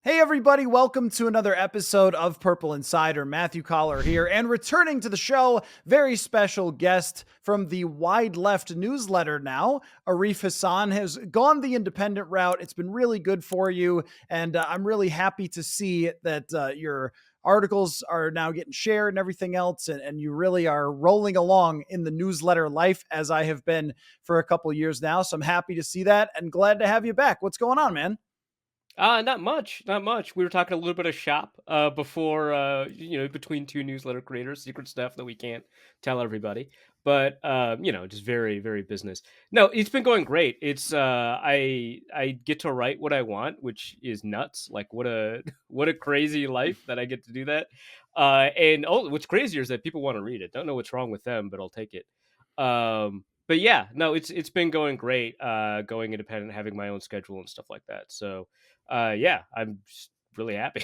Hey, everybody, welcome to another episode of Purple Insider. Matthew Coller here, and returning to the show, very special guest from the Wide Left newsletter now. Arif Hasan has gone the independent route. It's been really good for you, and I'm really happy to see that your articles are now getting shared and everything else, and you really are rolling along in the newsletter life as I have been for a couple years now. So I'm happy to see that and glad to have you back. What's going on, man? Not much, not much. We were talking a little bit of shop before, between two newsletter creators, secret stuff that we can't tell everybody. But just very, very business. No, it's been going great. It's I get to write what I want, which is nuts. Like what a what a crazy life that I get to do that. And what's crazier is that people want to read it. Don't know what's wrong with them, but I'll take it. But yeah, no, it's been going great. Going independent, having my own schedule and stuff like that. So yeah, I'm just really happy.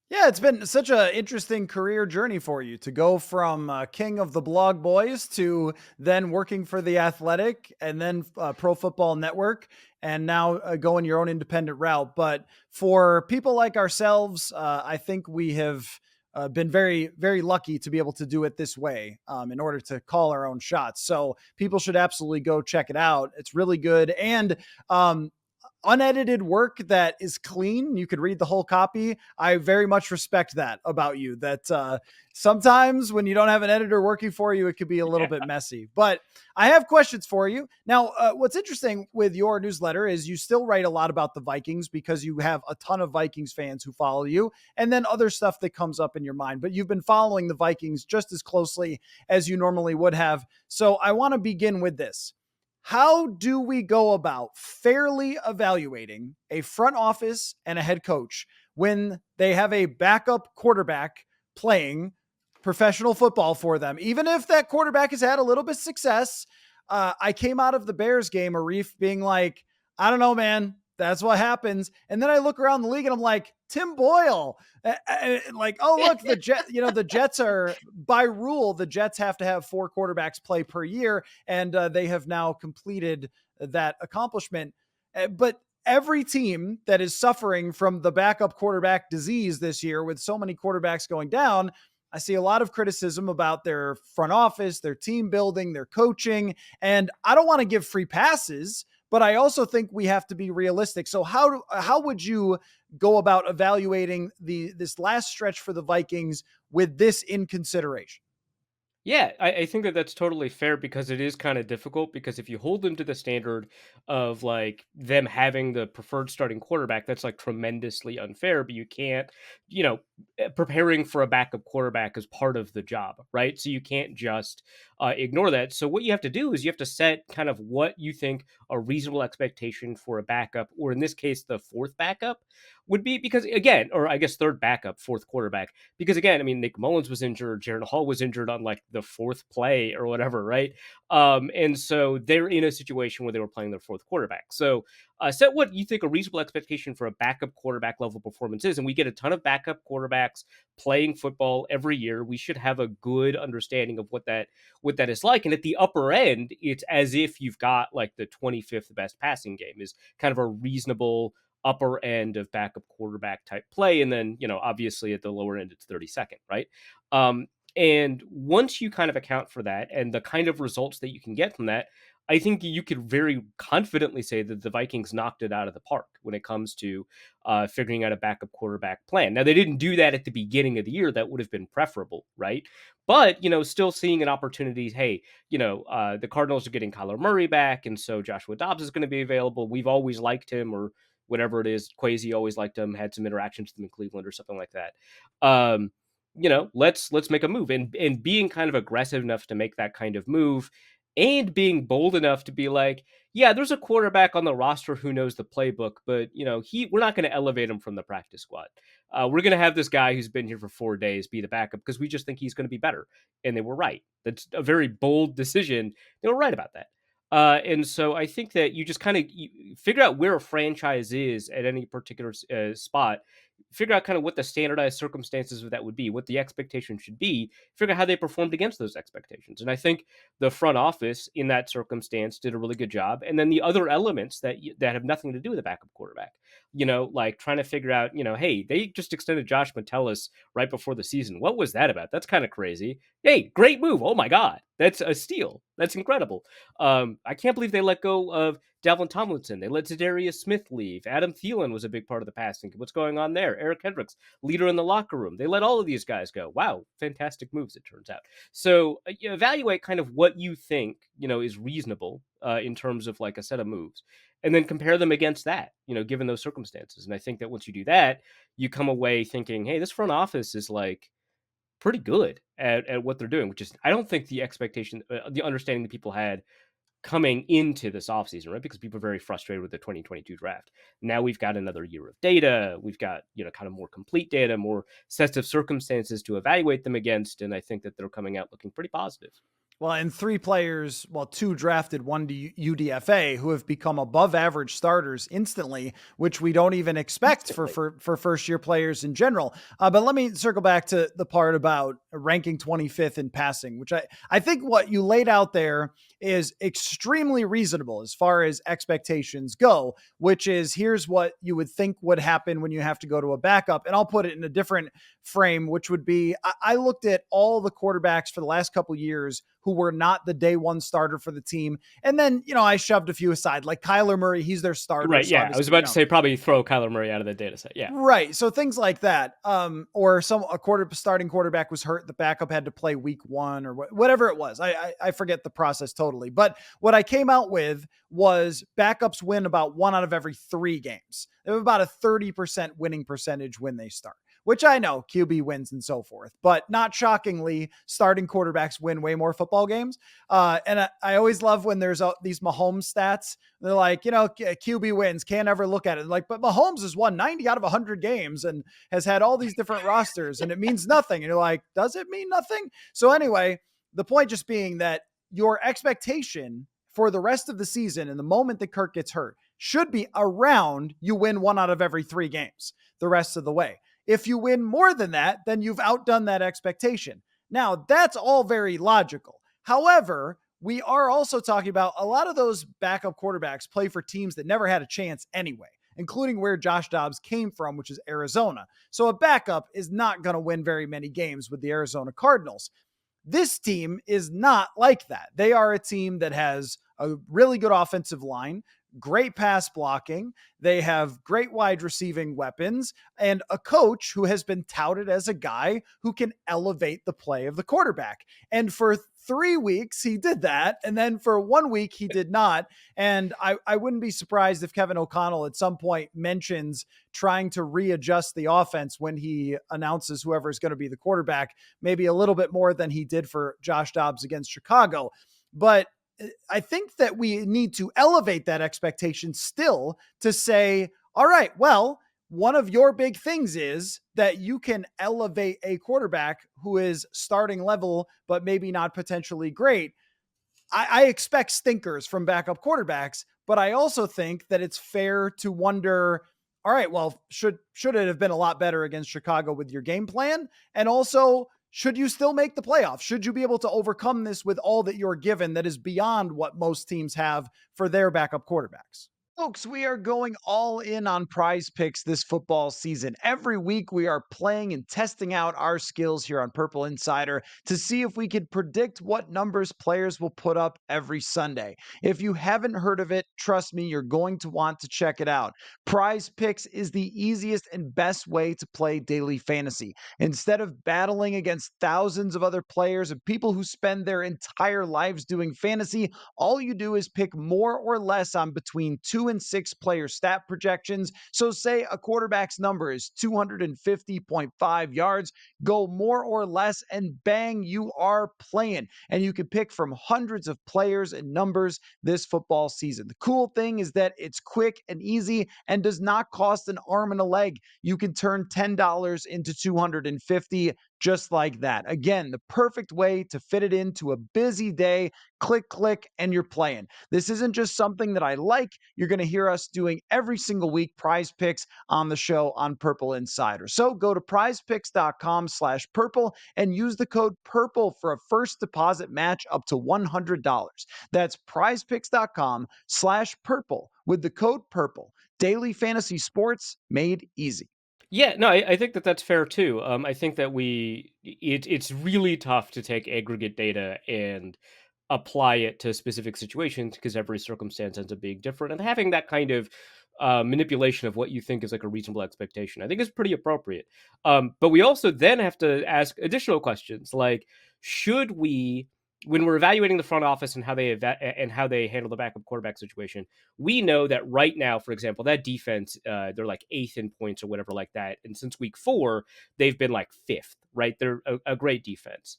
Yeah, it's been such an interesting career journey for you to go from king of the blog boys to then working for the Athletic and then Pro Football Network and now going your own independent route. But for people like ourselves, I think we have been very, very lucky to be able to do it this way in order to call our own shots. So people should absolutely go check it out. It's really good. And unedited work that is clean. You could read the whole copy. I very much respect that about you. That sometimes when you don't have an editor working for you, it could be a little bit Yeah. messy. But I have questions for you. Now, what's interesting with your newsletter is you still write a lot about the Vikings because you have a ton of Vikings fans who follow you, and then other stuff that comes up in your mind. But you've been following the Vikings just as closely as you normally would have. So I want to begin with this. How do we go about fairly evaluating a front office and a head coach when they have a backup quarterback playing professional football for them? Even if that quarterback has had a little bit of success, I came out of the Bears game, Arif, being like, I don't know, man. That's what happens. And then I look around the league and I'm like, Tim Boyle. Like, oh, look, the Jets are by rule, the Jets have to have four quarterbacks play per year. And they have now completed that accomplishment. But every team that is suffering from the backup quarterback disease this year with so many quarterbacks going down, I see a lot of criticism about their front office, their team building, their coaching. And I don't want to give free passes, but I also think we have to be realistic. So how would you go about evaluating this last stretch for the Vikings with this in consideration? Yeah, I think that that's totally fair because it is kind of difficult because if you hold them to the standard of like them having the preferred starting quarterback, that's like tremendously unfair. But you can't, preparing for a backup quarterback is part of the job, right? So you can't just ignore that. So what you have to do is you have to set kind of what you think a reasonable expectation for a backup, or in this case, the fourth backup would be. Because again, or I guess third backup, fourth quarterback, because again, I mean, Nick Mullins was injured, Jaron Hall was injured on like the fourth play or whatever, right? And so they're in a situation where they were playing their fourth quarterback. So set what you think a reasonable expectation for a backup quarterback level performance is, and we get a ton of backup quarterbacks playing football every year. We should have a good understanding of what that is like. And at the upper end, it's as if you've got like the 25th best passing game is kind of a reasonable upper end of backup quarterback type play. And then, obviously at the lower end, it's 32nd, right? And once you kind of account for that and the kind of results that you can get from that, I think you could very confidently say that the Vikings knocked it out of the park when it comes to figuring out a backup quarterback plan. Now, they didn't do that at the beginning of the year. That would have been preferable, right? But, still seeing an opportunity. Hey, the Cardinals are getting Kyler Murray back. And so Joshua Dobbs is going to be available. We've always liked him, or whatever it is. Quasi always liked him, had some interactions with him in Cleveland or something like that. Let's make a move, and being kind of aggressive enough to make that kind of move, and being bold enough to be like, yeah, there's a quarterback on the roster who knows the playbook, but we're not going to elevate him from the practice squad. We're going to have this guy who's been here for 4 days be the backup because we just think he's going to be better, and they were right. That's a very bold decision. They were right about that. And so I think that you just kind of figure out where a franchise is at any particular spot, figure out kind of what the standardized circumstances of that would be, what the expectation should be, figure out how they performed against those expectations. And I think the front office in that circumstance did a really good job. And then the other elements that have nothing to do with the backup quarterback, like trying to figure out, hey, they just extended Josh Metellus right before the season. What was that about? That's kind of crazy. Hey, great move. Oh my God. That's a steal. That's incredible. I can't believe they let go of Dalvin Tomlinson. They let Zadarius Smith leave. Adam Thielen was a big part of the passing. What's going on there? Eric Hendricks, leader in the locker room. They let all of these guys go. Wow, fantastic moves, it turns out. So evaluate kind of what you think, is reasonable in terms of like a set of moves, and then compare them against that, given those circumstances. And I think that once you do that, you come away thinking, hey, this front office is like pretty good at what they're doing, which is, I don't think the expectation, the understanding that people had coming into this offseason, right? Because people are very frustrated with the 2022 draft. Now we've got another year of data. We've got, kind of more complete data, more sets of circumstances to evaluate them against. And I think that they're coming out looking pretty positive. Well, and three players, well, two drafted, one to UDFA, who have become above average starters instantly, which we don't even expect for first year players in general. But let me circle back to the part about ranking 25th in passing, which I think what you laid out there is extremely reasonable as far as expectations go, which is here's what you would think would happen when you have to go to a backup. And I'll put it in a different frame, which would be, I looked at all the quarterbacks for the last couple of years who were not the day one starter for the team. And then, I shoved a few aside, like Kyler Murray, he's their starter. Right. So yeah. I was about to say probably throw Kyler Murray out of the data set. Yeah. Right. So things like that. Or starting quarterback was hurt. The backup had to play week one or whatever it was. I forget the process totally. But what I came out with was backups win about 1 out of every 3 games. They have about a 30% winning percentage when they start, which I know QB wins and so forth, but not shockingly, starting quarterbacks win way more football games. And I always love when there's these Mahomes stats. They're like, QB wins, can't ever look at it. Like, but Mahomes has won 90 out of 100 games and has had all these different rosters and it means nothing. And you're like, does it mean nothing? So anyway, the point just being that your expectation for the rest of the season and the moment that Kirk gets hurt should be around you win 1 out of every 3 games the rest of the way. If you win more than that, then you've outdone that expectation. Now, that's all very logical. However, we are also talking about a lot of those backup quarterbacks play for teams that never had a chance anyway, including where Josh Dobbs came from, which is Arizona. So a backup is not going to win very many games with the Arizona Cardinals. This team is not like that. They are a team that has a really good offensive line, great pass blocking. They have great wide receiving weapons and a coach who has been touted as a guy who can elevate the play of the quarterback. And for 3 weeks, he did that. And then for 1 week, he did not. And I wouldn't be surprised if Kevin O'Connell at some point mentions trying to readjust the offense when he announces whoever is going to be the quarterback, maybe a little bit more than he did for Josh Dobbs against Chicago. But I think that we need to elevate that expectation still to say, all right, well, one of your big things is that you can elevate a quarterback who is starting level, but maybe not potentially great. I expect stinkers from backup quarterbacks, but I also think that it's fair to wonder, all right, well, should it have been a lot better against Chicago with your game plan? And also, should you still make the playoffs? Should you be able to overcome this with all that you're given that is beyond what most teams have for their backup quarterbacks? Folks, we are going all in on Prize Picks this football season. Every week we are playing and testing out our skills here on Purple Insider to see if we can predict what numbers players will put up every Sunday. If you haven't heard of it, trust me, you're going to want to check it out. Prize Picks is the easiest and best way to play daily fantasy. Instead of battling against thousands of other players and people who spend their entire lives doing fantasy, all you do is pick more or less on between 2 and 6 player stat projections. So say a quarterback's number is 250.5 yards, go more or less and bang, you are playing. And you can pick from hundreds of players and numbers this football season. The cool thing is that it's quick and easy and does not cost an arm and a leg. You can turn $10 into 250 just like that. Again, the perfect way to fit it into a busy day. Click, and you're playing. This isn't just something that I like. You're going to hear us doing every single week, Prize Picks on the show on Purple Insider. So go to prizepicks.com/purple and use the code PURPLE for a first deposit match up to $100. That's prizepicks.com/purple with the code PURPLE. Daily fantasy sports made easy. Yeah, no, I think that that's fair too. I think that it's really tough to take aggregate data and apply it to specific situations because every circumstance ends up being different. And having that kind of manipulation of what you think is like a reasonable expectation, I think is pretty appropriate. But we also then have to ask additional questions like, should we, when we're evaluating the front office and how they handle the backup quarterback situation, we know that right now, for example, that defense, they're like eighth in points or whatever like that. And since week 4, they've been like fifth, right? They're a great defense.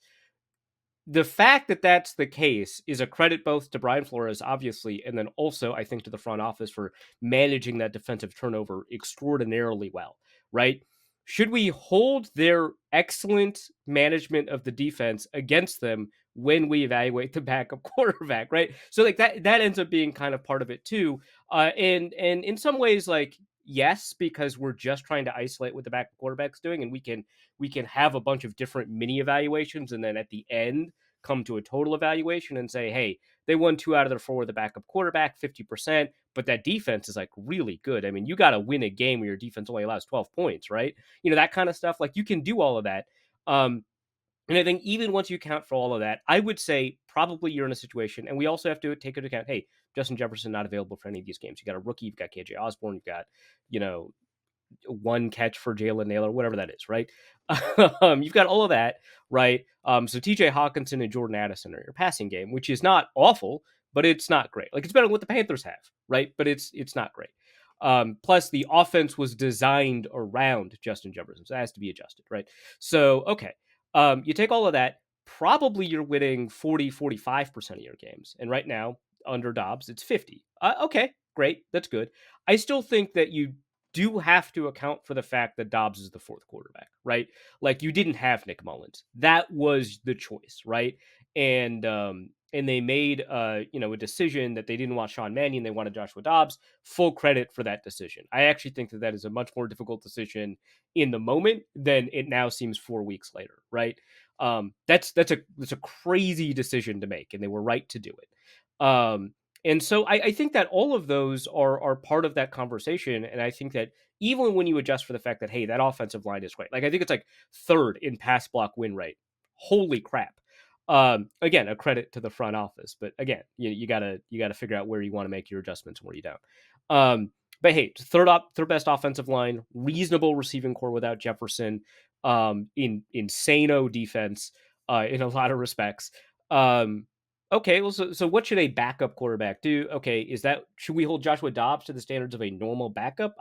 The fact that that's the case is a credit both to Brian Flores, obviously, and then also, I think, to the front office for managing that defensive turnover extraordinarily well, right? Should we hold their excellent management of the defense against them when we evaluate the backup quarterback, right? So like that ends up being kind of part of it too. And in some ways, like yes, because we're just trying to isolate what the backup quarterback's doing, and we can have a bunch of different mini evaluations, and then at the end come to a total evaluation and say, hey, they won 2 out of their 4 with the backup quarterback, 50%, but that defense is like really good. I mean, you got to win a game where your defense only allows 12 points, right? That kind of stuff. Like you can do all of that. And I think even once you account for all of that, I would say probably you're in a situation, and we also have to take into account, hey, Justin Jefferson not available for any of these games. You got a rookie, you've got KJ Osborne, you've got, you know, one catch for Jalen Naylor, whatever that is, right? You've got all of that, right? So TJ Hawkinson and Jordan Addison are your passing game, which is not awful, but it's not great. Like it's better than what the Panthers have, right? But it's not great. Plus, the offense was designed around Justin Jefferson, so it has to be adjusted, right? So, okay. You take all of that, probably you're winning 40-45% of your games. And right now, under Dobbs, it's 50. Okay, great. That's good. I still think that you do have to account for the fact that Dobbs is the fourth quarterback, right? Like you didn't have Nick Mullins. That was the choice, right? And they made a decision that they didn't want Sean Mannion, they wanted Joshua Dobbs. Full credit for that decision. I actually think that is a much more difficult decision in the moment than it now seems 4 weeks later, right? That's a crazy decision to make, and they were right to do it. And so I think that all of those are part of that conversation. And I think that even when you adjust for the fact that, hey, that offensive line is great, like I think it's like third in pass block win rate. Holy crap. Again, a credit to the front office, but again, you gotta figure out where you want to make your adjustments and where you don't. But hey, third best offensive line, reasonable receiving core without Jefferson, insano defense, in a lot of respects. Okay, well, so what should a backup quarterback do? Okay, should we hold Joshua Dobbs to the standards of a normal backup?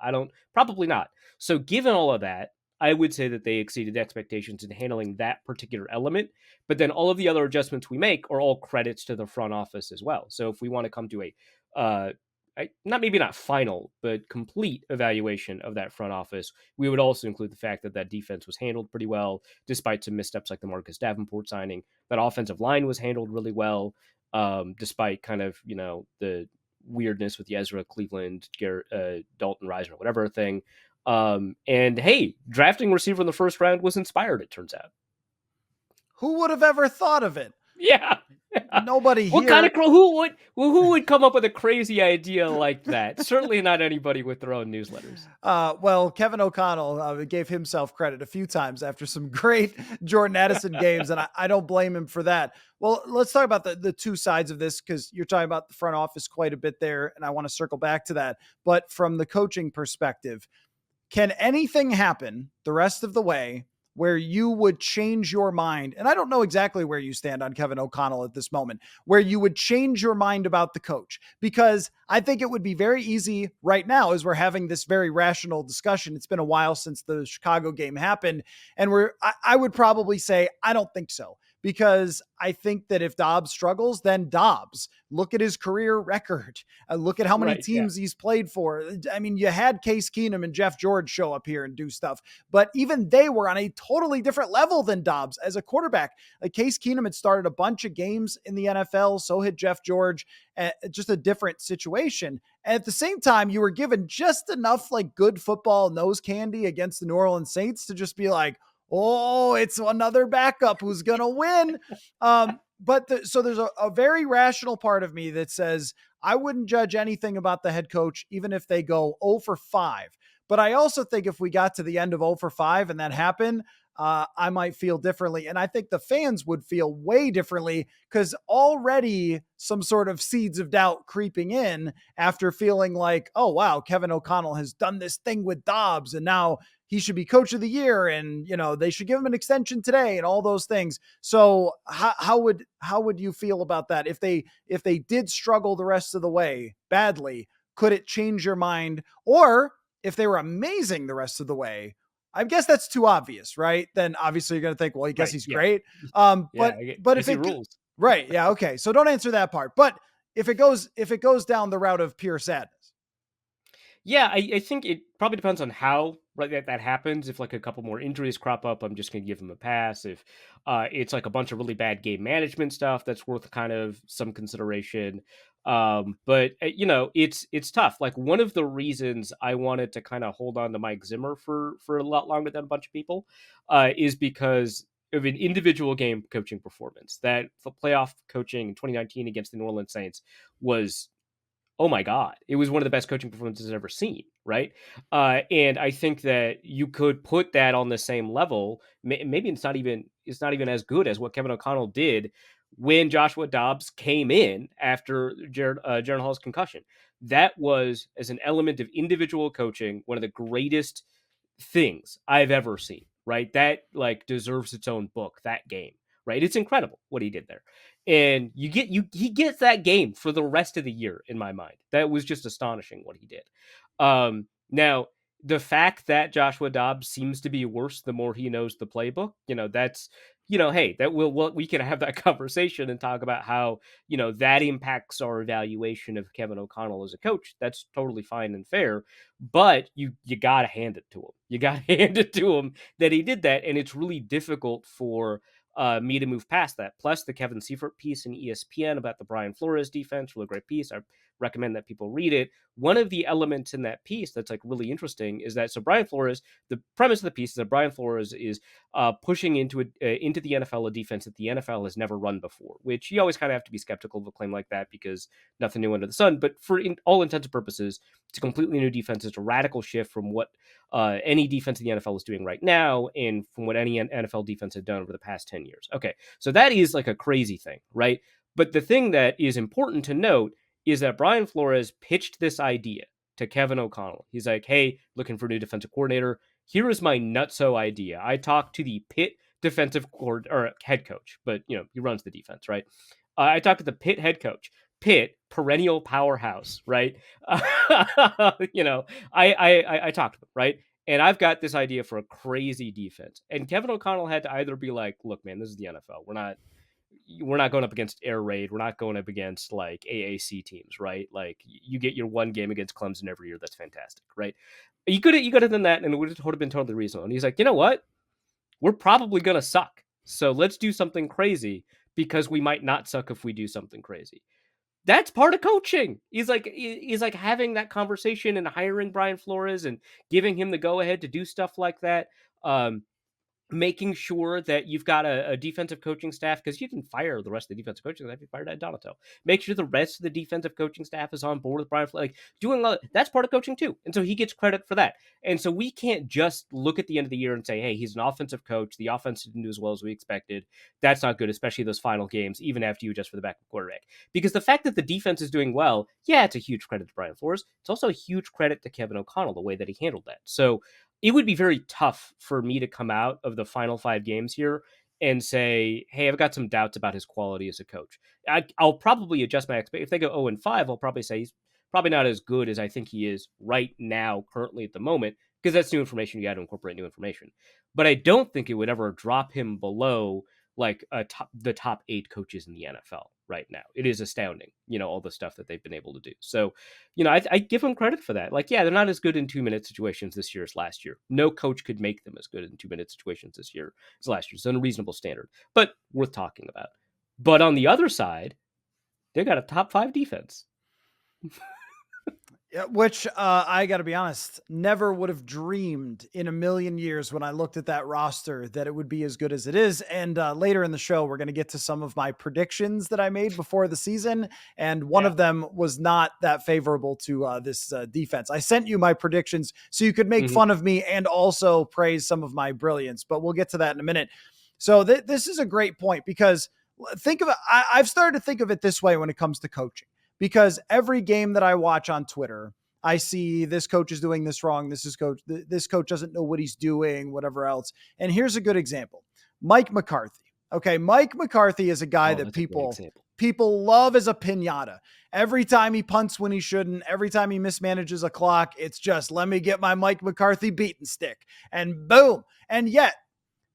Probably not. So given all of that, I would say that they exceeded expectations in handling that particular element. But then all of the other adjustments we make are all credits to the front office as well. So if we want to come to not final, but complete evaluation of that front office, we would also include the fact that that defense was handled pretty well, despite some missteps like the Marcus Davenport signing. That offensive line was handled really well, despite kind of, the weirdness with the Ezra Cleveland, Dalton Risner, whatever thing. And hey, drafting receiver in the first round was inspired, it turns out. Who would have ever thought of it? Yeah. Nobody what here. Kind of who would come up with a crazy idea like that? Certainly not anybody with their own newsletters. Well, Kevin O'Connell gave himself credit a few times after some great Jordan Addison games, and I don't blame him for that. Well, let's talk about the two sides of this, because you're talking about the front office quite a bit there, and I want to circle back to that. But from the coaching perspective, can anything happen the rest of the way where you would change your mind? And I don't know exactly where you stand on Kevin O'Connell at this moment, where you would change your mind about the coach, because I think it would be very easy right now as we're having this very rational discussion. It's been a while since the Chicago game happened. And I would probably say, I don't think so, because I think that if Dobbs struggles, then Dobbs. Look at his career record. Look at how many teams he's played for. I mean, you had Case Keenum and Jeff George show up here and do stuff, but even they were on a totally different level than Dobbs as a quarterback. Like Case Keenum had started a bunch of games in the NFL. So had Jeff George. Just a different situation. And at the same time, you were given just enough like good football nose candy against the New Orleans Saints to just be like, oh, it's another backup who's going to win. So there's a very rational part of me that says, I wouldn't judge anything about the head coach, even if they go 0 for 5. But I also think if we got to the end of 0 for 5 and that happened, I might feel differently. And I think the fans would feel way differently because already some sort of seeds of doubt creeping in after feeling like, oh, wow, Kevin O'Connell has done this thing with Dobbs and now he should be coach of the year and, they should give him an extension today and all those things. So how would you feel about that? If they did struggle the rest of the way badly, could it change your mind? Or if they were amazing the rest of the way, I guess that's too obvious, right? Then obviously you're going to think, well, I guess Right. he's Yeah. great. Yeah. But I if see it rules. right, yeah, okay. So don't answer that part. But if it goes down the route of pure sadness, Yeah, I think it probably depends on how right that happens. If like a couple more injuries crop up, I'm just gonna give him a pass. If it's like a bunch of really bad game management stuff, that's worth kind of some consideration. But it's tough. Like one of the reasons I wanted to kind of hold on to Mike Zimmer for a lot longer than a bunch of people, is because of an individual game coaching performance. That the playoff coaching in 2019 against the New Orleans Saints was, oh my god, it was one of the best coaching performances I've ever seen, right? And I think that you could put that on the same level. Maybe it's not even as good as what Kevin O'Connell did when Joshua Dobbs came in after Jaron Hall's concussion. That was, as an element of individual coaching, one of the greatest things I've ever seen, right? That like deserves its own book, that game, right? It's incredible what he did there. And he gets that game for the rest of the year in my mind. That was just astonishing what he did. Now the fact that Joshua Dobbs seems to be worse the more he knows the playbook, that's hey, that we can have that conversation and talk about how, that impacts our evaluation of Kevin O'Connell as a coach. That's totally fine and fair, but you got to hand it to him. You got to hand it to him that he did that, and it's really difficult for me to move past that. Plus, the Kevin Seifert piece in ESPN about the Brian Flores defense, really great piece. I recommend that people read it. One of the elements in that piece that's like really interesting is that Brian Flores, the premise of the piece is that Brian Flores is pushing into the NFL a defense that the NFL has never run before, which you always kind of have to be skeptical of a claim like that because nothing new under the sun. But for all intents and purposes, it's a completely new defense. It's a radical shift from what any defense in the NFL is doing right now and from what any NFL defense had done over the past 10 years. Okay, so that is like a crazy thing, right? But the thing that is important to note is that Brian Flores pitched this idea to Kevin O'Connell. He's like, hey, looking for a new defensive coordinator. Here is my nutso idea. I talked to the Pitt head coach, but he runs the defense, right? I talked to the Pitt head coach. Pitt, perennial powerhouse, right? I talked to him, right? And I've got this idea for a crazy defense. And Kevin O'Connell had to either be like, look, man, this is the NFL. We're not going up against Air Raid. We're not going up against like AAC teams, right? Like you get your one game against Clemson every year. That's fantastic, right? You could have done that and it would have been totally reasonable. And he's like, you know what? We're probably going to suck. So let's do something crazy because we might not suck if we do something crazy. That's part of coaching. He's like having that conversation and hiring Brian Flores and giving him the go ahead to do stuff like that. Making sure that you've got a defensive coaching staff, because you can fire the rest of the defensive coaching staff. You fired Ed Donato. Make sure the rest of the defensive coaching staff is on board with Brian. Like doing that's part of coaching too, and so he gets credit for that. And so we can't just look at the end of the year and say, "Hey, he's an offensive coach. The offense didn't do as well as we expected. That's not good, especially those final games, even after you adjust for the backup quarterback." Because the fact that the defense is doing well, yeah, it's a huge credit to Brian Flores. It's also a huge credit to Kevin O'Connell the way that he handled that. So it would be very tough for me to come out of the final 5 games here and say, hey, I've got some doubts about his quality as a coach. I'll probably adjust my expectations. If they go 0-5, I'll probably say he's probably not as good as I think he is right now, currently at the moment, because that's new information. You got to incorporate new information. But I don't think it would ever drop him below like the top 8 coaches in the NFL right now. It is astounding, all the stuff that they've been able to do. So, I give them credit for that. Like, yeah, they're not as good in 2-minute situations this year as last year. No coach could make them as good in 2-minute situations this year as last year. It's an unreasonable standard, but worth talking about. But on the other side, they got a top 5 defense. Yeah, which I got to be honest, never would have dreamed in a million years when I looked at that roster that it would be as good as it is. And later in the show, we're going to get to some of my predictions that I made before the season. And one Yeah. of them was not that favorable to this defense. I sent you my predictions so you could make Mhm. fun of me and also praise some of my brilliance, but we'll get to that in a minute. So this is a great point because think of it. I've started to think of it this way when it comes to coaching because every game that I watch on Twitter, I see this coach is doing this wrong. This coach doesn't know what he's doing, whatever else. And here's a good example. Mike McCarthy. Okay, Mike McCarthy is a guy Oh, that that's a great example. people love as a piñata. Every time he punts when he shouldn't, every time he mismanages a clock, it's just let me get my Mike McCarthy beaten stick and boom. And yet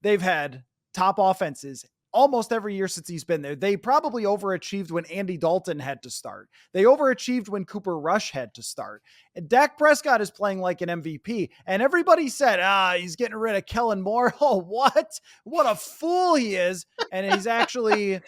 they've had top offenses almost every year since he's been there. They probably overachieved when Andy Dalton had to start. They overachieved when Cooper Rush had to start. And Dak Prescott is playing like an MVP. And everybody said, he's getting rid of Kellen Moore. Oh, what? What a fool he is. And he's actually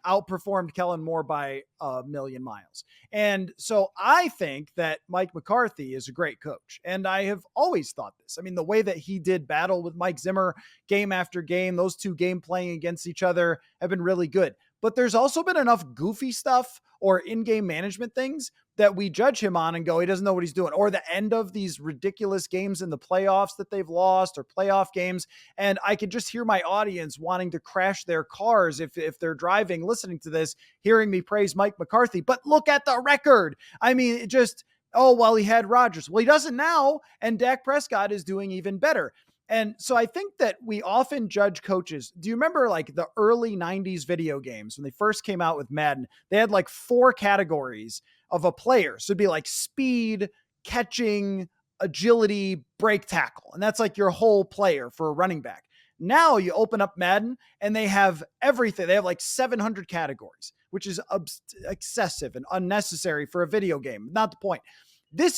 outperformed Kellen Moore by a million miles. And so I think that Mike McCarthy is a great coach. And I have always thought this. I mean, the way that he did battle with Mike Zimmer game after game, those two game playing against each other have been really good. But there's also been enough goofy stuff or in-game management things that we judge him on and go, he doesn't know what he's doing. Or the end of these ridiculous games in the playoffs that they've lost or playoff games. And I could just hear my audience wanting to crash their cars if they're driving, listening to this, hearing me praise Mike McCarthy. But look at the record. I mean, it just, oh, well, he had Rodgers. Well, he doesn't now. And Dak Prescott is doing even better. And so I think that we often judge coaches. Do you remember like the early 90s video games when they first came out with Madden? They had like 4 categories of a player. So it'd be like speed, catching, agility, break tackle. And that's like your whole player for a running back. Now you open up Madden and they have everything. They have like 700 categories, which is excessive and unnecessary for a video game. Not the point. This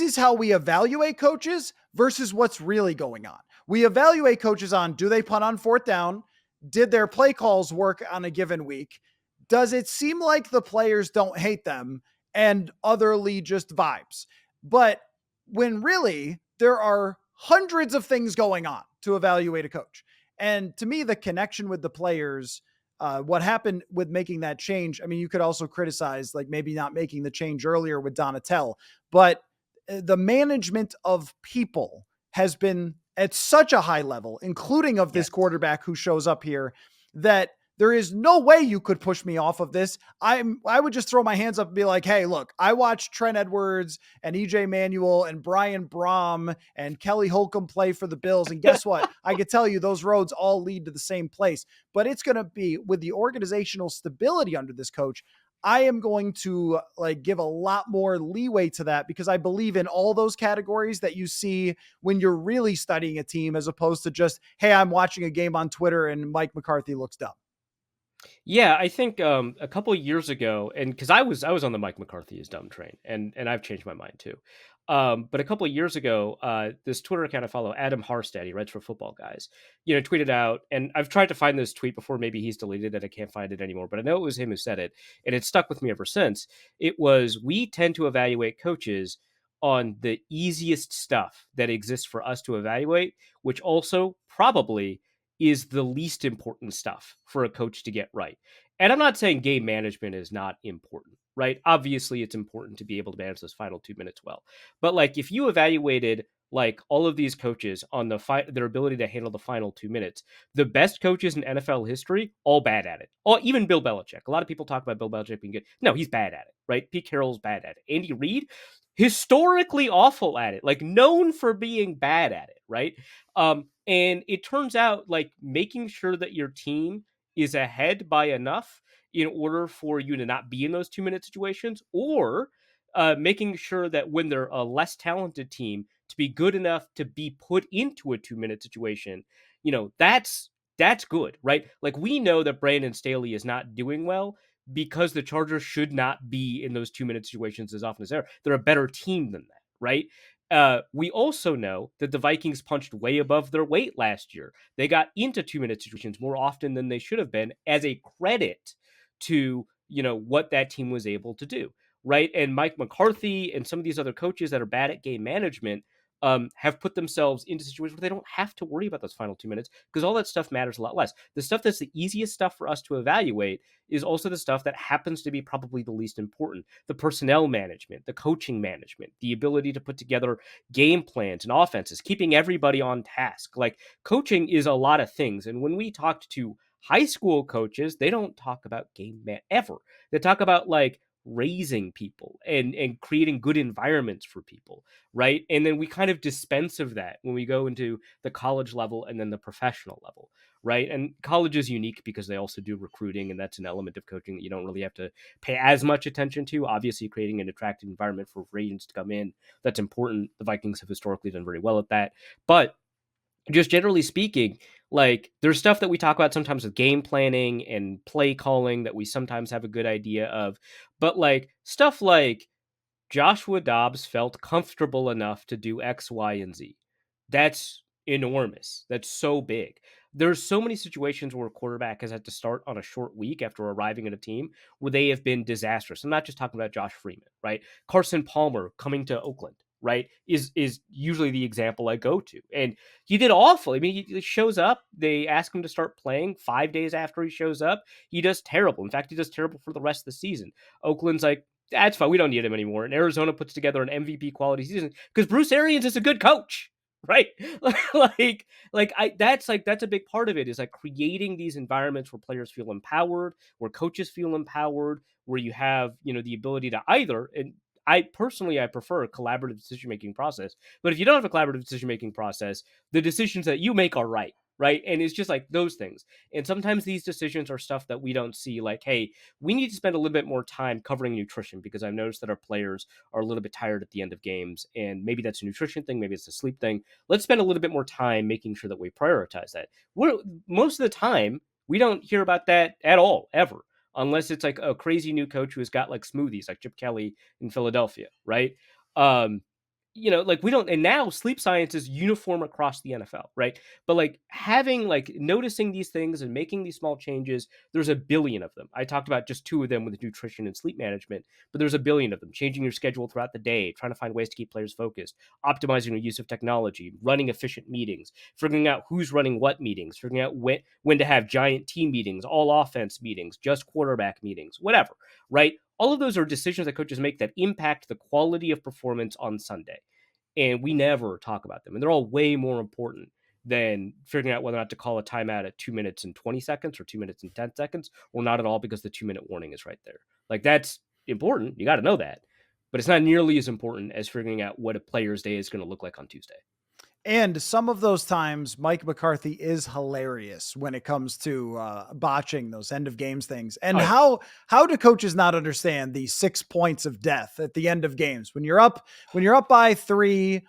is how we evaluate coaches versus what's really going on. We evaluate coaches on, do they punt on 4th down? Did their play calls work on a given week? Does it seem like the players don't hate them and otherly just vibes? But when really there are hundreds of things going on to evaluate a coach. And to me, the connection with the players, what happened with making that change, I mean, you could also criticize like maybe not making the change earlier with Donatel, but the management of people has been at such a high level, including of this Yes. quarterback who shows up here, that there is no way you could push me off of this. I would just throw my hands up and be like, hey, look, I watched Trent Edwards and EJ Manuel and Brian Brom and Kelly Holcomb play for the Bills. And guess what? I could tell you those roads all lead to the same place, but it's going to be with the organizational stability under this coach. I am going to like give a lot more leeway to that because I believe in all those categories that you see when you're really studying a team as opposed to just, hey, I'm watching a game on Twitter and Mike McCarthy looks dumb. Yeah, I think a couple of years ago, and because I was on the Mike McCarthy is dumb train, and I've changed my mind too. But a couple of years ago, this Twitter account I follow, Adam Harstad, he writes for Football Guys, tweeted out, and I've tried to find this tweet before. Maybe he's deleted it. I can't find it anymore, but I know it was him who said it, and it stuck with me ever since. It was, we tend to evaluate coaches on the easiest stuff that exists for us to evaluate, which also probably is the least important stuff for a coach to get right. And I'm not saying game management is not important, right? Obviously, it's important to be able to manage those final 2 minutes well. But like, if you evaluated like all of these coaches on their ability to handle the final 2 minutes, the best coaches in NFL history, all bad at it. All, even Bill Belichick. A lot of people talk about Bill Belichick being good. No, he's bad at it, right? Pete Carroll's bad at it. Andy Reid, historically awful at it, like known for being bad at it, right? And it turns out like making sure that your team is ahead by enough in order for you to not be in those 2 minute situations, or making sure that when they're a less talented team to be good enough to be put into a 2 minute situation, that's good, right? Like we know that Brandon Staley is not doing well because the Chargers should not be in those 2 minute situations as often as they're a better team than that, right? We also know that the Vikings punched way above their weight last year. They got into 2 minute situations more often than they should have been as a credit to, what that team was able to do. right? And Mike McCarthy and some of these other coaches that are bad at game management have put themselves into situations where they don't have to worry about those final 2 minutes because all that stuff matters a lot less. The stuff that's the easiest stuff for us to evaluate is also the stuff that happens to be probably the least important. The personnel management, the coaching management, the ability to put together game plans and offenses, keeping everybody on task. Like coaching is a lot of things. And when we talked to high school coaches, they don't talk about game man ever. They talk about like raising people and creating good environments for people, right? And then we kind of dispense of that when we go into the college level and then the professional level, right? And college is unique because they also do recruiting, and that's an element of coaching that you don't really have to pay as much attention to. Obviously, creating an attractive environment for free agents to come in, that's important. The Vikings have historically done very well at that. But just generally speaking, like there's stuff that we talk about sometimes with game planning and play calling that we sometimes have a good idea of, but like stuff like Joshua Dobbs felt comfortable enough to do X, Y, and Z. That's enormous. That's so big. There's so many situations where a quarterback has had to start on a short week after arriving at a team where they have been disastrous. I'm not just talking about Josh Freeman, right? Carson Palmer coming to Oakland, right, is usually the example I go to. And he did awful. I mean, he shows up. They ask him to start playing 5 days after he shows up. He does terrible. In fact, he does terrible for the rest of the season. Oakland's like, that's fine. We don't need him anymore. And Arizona puts together an MVP quality season because Bruce Arians is a good coach, right? That's a big part of it is like creating these environments where players feel empowered, where coaches feel empowered, where you have, the ability to either, and I personally, I prefer a collaborative decision-making process. But if you don't have a collaborative decision-making process, the decisions that you make are right. Right. And it's just like those things. And sometimes these decisions are stuff that we don't see like, hey, we need to spend a little bit more time covering nutrition because I've noticed that our players are a little bit tired at the end of games. And maybe that's a nutrition thing. Maybe it's a sleep thing. Let's spend a little bit more time making sure that we prioritize that. Most of the time, we don't hear about that at all, ever, unless it's like a crazy new coach who has got like smoothies like Chip Kelly in Philadelphia, right? Um, like we don't, and now sleep science is uniform across the NFL, right? But like having, like noticing these things and making these small changes, there's a billion of them. I talked about just two of them with nutrition and sleep management, but there's a billion of them. Changing your schedule throughout the day, trying to find ways to keep players focused, optimizing your use of technology, running efficient meetings, figuring out who's running what meetings, figuring out when to have giant team meetings, all offense meetings, just quarterback meetings, whatever, right? All of those are decisions that coaches make that impact the quality of performance on Sunday. And we never talk about them. And they're all way more important than figuring out whether or not to call a timeout at 2 minutes and 20 seconds or 2 minutes and 10 seconds, or not at all because the 2 minute warning is right there. Like that's important. You got to know that. But it's not nearly as important as figuring out what a player's day is going to look like on Tuesday. And some of those times, Mike McCarthy is hilarious when it comes to botching those end of games things. And how do coaches not understand the 6 points of death at the end of games when you're up by 3?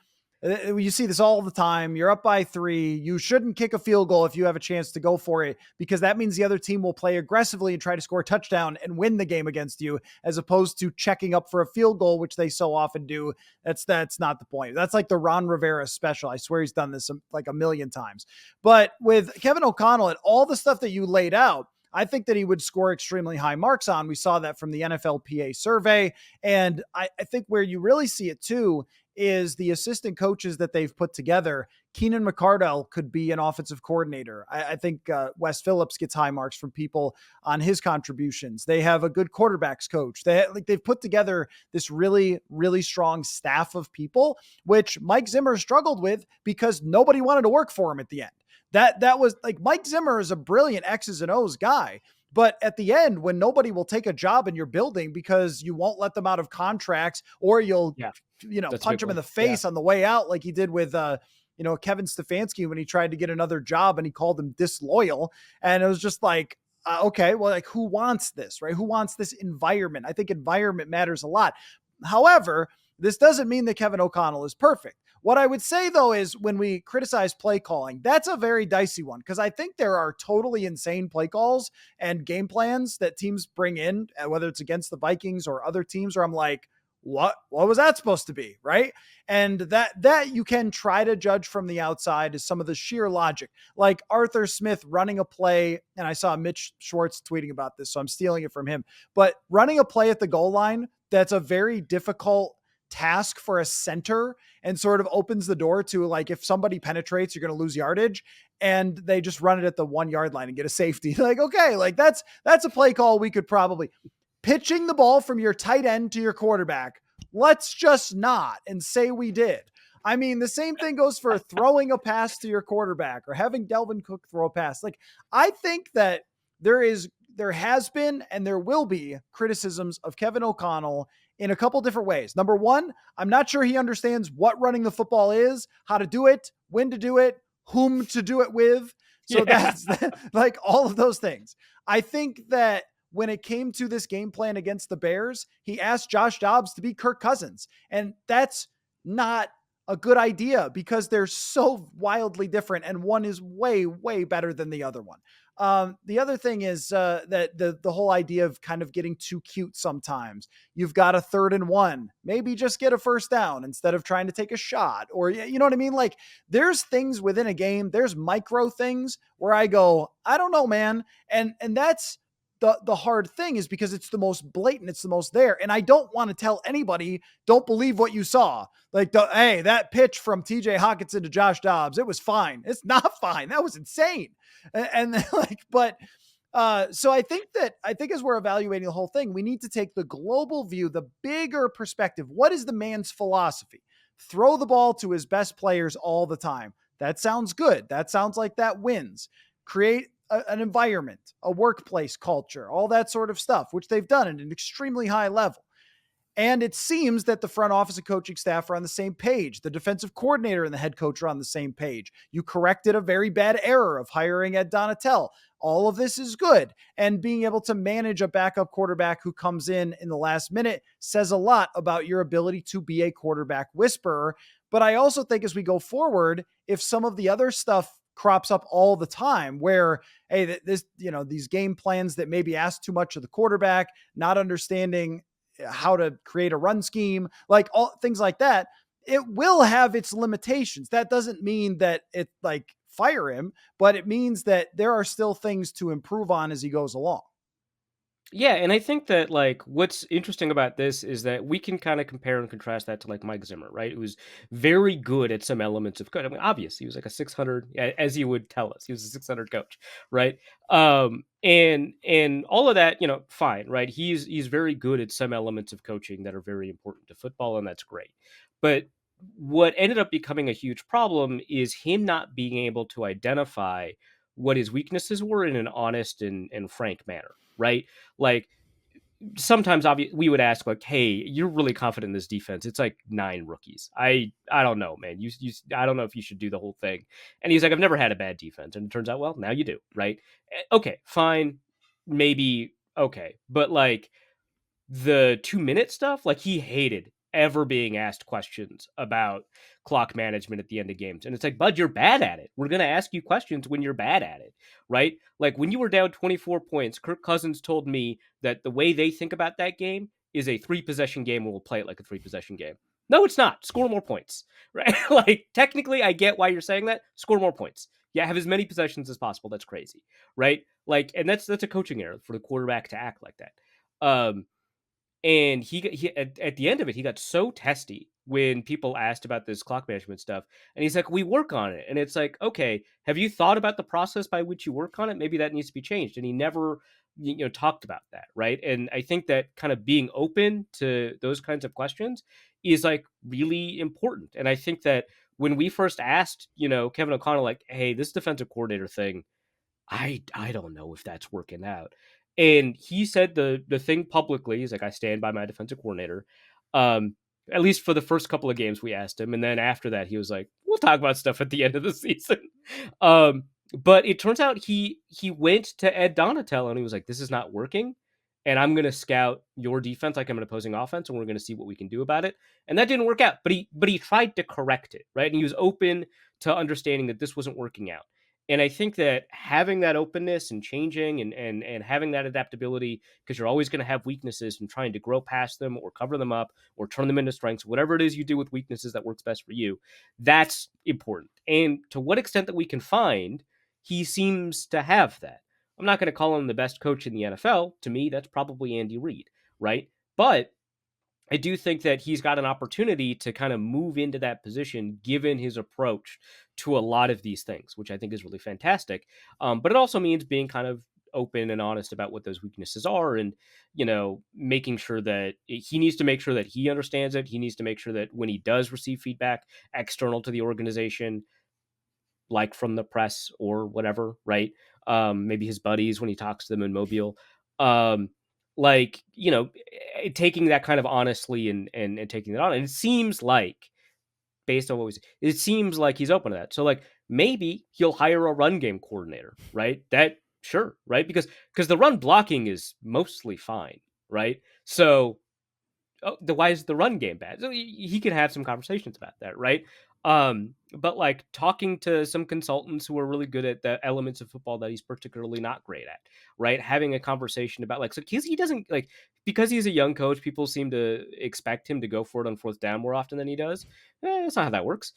You see this all the time. You're up by 3. You shouldn't kick a field goal if you have a chance to go for it, because that means the other team will play aggressively and try to score a touchdown and win the game against you, as opposed to checking up for a field goal, which they so often do. That's not the point. That's like the Ron Rivera special. I swear he's done this like a million times. But with Kevin O'Connell and all the stuff that you laid out, I think that he would score extremely high marks on. We saw that from the NFLPA survey. And I think where you really see it too is the assistant coaches that they've put together. Keenan McCardell could be an offensive coordinator. I think Wes Phillips gets high marks from people on his contributions. They have a good quarterbacks coach. They've put together this really, really strong staff of people, which Mike Zimmer struggled with because nobody wanted to work for him at the end. That was like, Mike Zimmer is a brilliant X's and O's guy. But at the end, when nobody will take a job in your building because you won't let them out of contracts, or you'll, punch him in the face on the way out, like he did with, Kevin Stefanski when he tried to get another job and he called him disloyal. And it was just like, okay, well, like who wants this, right? Who wants this environment? I think environment matters a lot. However, this doesn't mean that Kevin O'Connell is perfect. What I would say, though, is when we criticize play calling, that's a very dicey one, because I think there are totally insane play calls and game plans that teams bring in, whether it's against the Vikings or other teams, where I'm like, what was that supposed to be? Right. And that you can try to judge from the outside is some of the sheer logic, like Arthur Smith running a play. And I saw Mitch Schwartz tweeting about this, so I'm stealing it from him, but running a play at the goal line that's a very difficult task for a center, and sort of opens the door to, like, if somebody penetrates, you're going to lose yardage, and they just run it at the 1 yard line and get a safety. Like, okay, like that's a play call we could probably pitching the ball from your tight end to your quarterback. Let's just not and say we did. I mean, the same thing goes for throwing a pass to your quarterback or having Delvin Cook throw a pass. Like, I think that there has been and there will be criticisms of Kevin O'Connell in a couple different ways. Number one, I'm not sure he understands what running the football is, how to do it, when to do it, whom to do it with. So Yeah. that's like all of those things. I think that when it came to this game plan against the Bears, he asked Josh Dobbs to be Kirk Cousins. And that's not a good idea because they're so wildly different, and one is way, way better than the other one. The other thing is that the whole idea of kind of getting too cute sometimes. You've got a 3rd and 1, maybe just get a first down instead of trying to take a shot, or you know what I mean? Like, there's things within a game, there's micro things where I go, I don't know, man. And that's the hard thing, is because it's the most blatant, it's the most there. And I don't want to tell anybody, don't believe what you saw. Like, hey, that pitch from TJ Hawkinson to Josh Dobbs, it was fine. It's not fine. That was insane. And then, like, but so I think as we're evaluating the whole thing, we need to take the global view, the bigger perspective. What is the man's philosophy? Throw the ball to his best players all the time. That sounds good. That sounds like that wins. Create an environment, a workplace culture, all that sort of stuff, which they've done at an extremely high level. And it seems that the front office and coaching staff are on the same page. The defensive coordinator and the head coach are on the same page. You corrected a very bad error of hiring Ed Donatel. All of this is good. And being able to manage a backup quarterback who comes in the last minute says a lot about your ability to be a quarterback whisperer. But I also think as we go forward, if some of the other stuff crops up all the time where, hey, this, these game plans that maybe ask too much of the quarterback, not understanding how to create a run scheme, like all things like that, it will have its limitations. That doesn't mean that it like fire him, but it means that there are still things to improve on as he goes along. Yeah, and I think that, like, what's interesting about this is that we can kind of compare and contrast that to, like, Mike Zimmer, right? Who's very good at some elements of code. I mean, obviously, he was like a 600, as he would tell us, he was a 600 coach, right? And all of that, fine, right? He's very good at some elements of coaching that are very important to football, and that's great. But what ended up becoming a huge problem is him not being able to identify what his weaknesses were in an honest and frank manner, right? Like, sometimes we would ask, like, hey, you're really confident in this defense, it's like 9 rookies. I don't know, man. You I don't know if you should do the whole thing. And he's like, I've never had a bad defense. And it turns out, well, now you do, right? Okay, fine, maybe, okay. But, like, the 2-minute stuff, like, he hated ever being asked questions about clock management at the end of games. And it's like, bud, you're bad at it. We're going to ask you questions when you're bad at it, right? Like, when you were down 24 points, Kirk Cousins told me that the way they think about that game is a 3-possession game, and we'll play it like a 3-possession game. No, it's not. Score more points, right? Like, technically, I get why you're saying that. Score more points. Yeah, have as many possessions as possible. That's crazy, right? Like, and that's a coaching error for the quarterback to act like that. And he at the end of it, he got so testy when people asked about this clock management stuff. And he's like, we work on it. And it's like, okay, have you thought about the process by which you work on it? Maybe that needs to be changed. And he never, talked about that. Right. And I think that kind of being open to those kinds of questions is, like, really important. And I think that when we first asked, Kevin O'Connell, like, hey, this defensive coordinator thing, I don't know if that's working out. And he said the thing publicly. He's like, I stand by my defensive coordinator. Um, at least for the first couple of games we asked him. And then after that, he was like, we'll talk about stuff at the end of the season. But it turns out he went to Ed Donatel and he was like, this is not working. And I'm going to scout your defense like I'm an opposing offense, and we're going to see what we can do about it. And that didn't work out, but he tried to correct it, right? And he was open to understanding that this wasn't working out. And I think that having that openness and changing and having that adaptability, because you're always going to have weaknesses, and trying to grow past them or cover them up or turn them into strengths, whatever it is you do with weaknesses that works best for you, that's important. And to what extent that we can find, he seems to have that. I'm not going to call him the best coach in the NFL. To me, that's probably Andy Reid, right? But I do think that he's got an opportunity to kind of move into that position given his approach to a lot of these things, which I think is really fantastic. But it also means being kind of open and honest about what those weaknesses are, and making sure that he needs to make sure that he understands it. He needs to make sure that when he does receive feedback external to the organization, like from the press or whatever, right? Maybe his buddies when he talks to them in Mobile. Um, taking that kind of honestly and taking that on. And it seems like, based on what it seems like he's open to that. So like maybe he'll hire a run game coordinator, right? That sure, right? Because the run blocking is mostly fine, right? So why is the run game bad? So he could have some conversations about that, right? But like talking to some consultants who are really good at the elements of football that he's particularly not great at, right? Having a conversation about like, so he doesn't like, because he's a young coach, people seem to expect him to go for it on fourth down more often than he does. That's not how that works.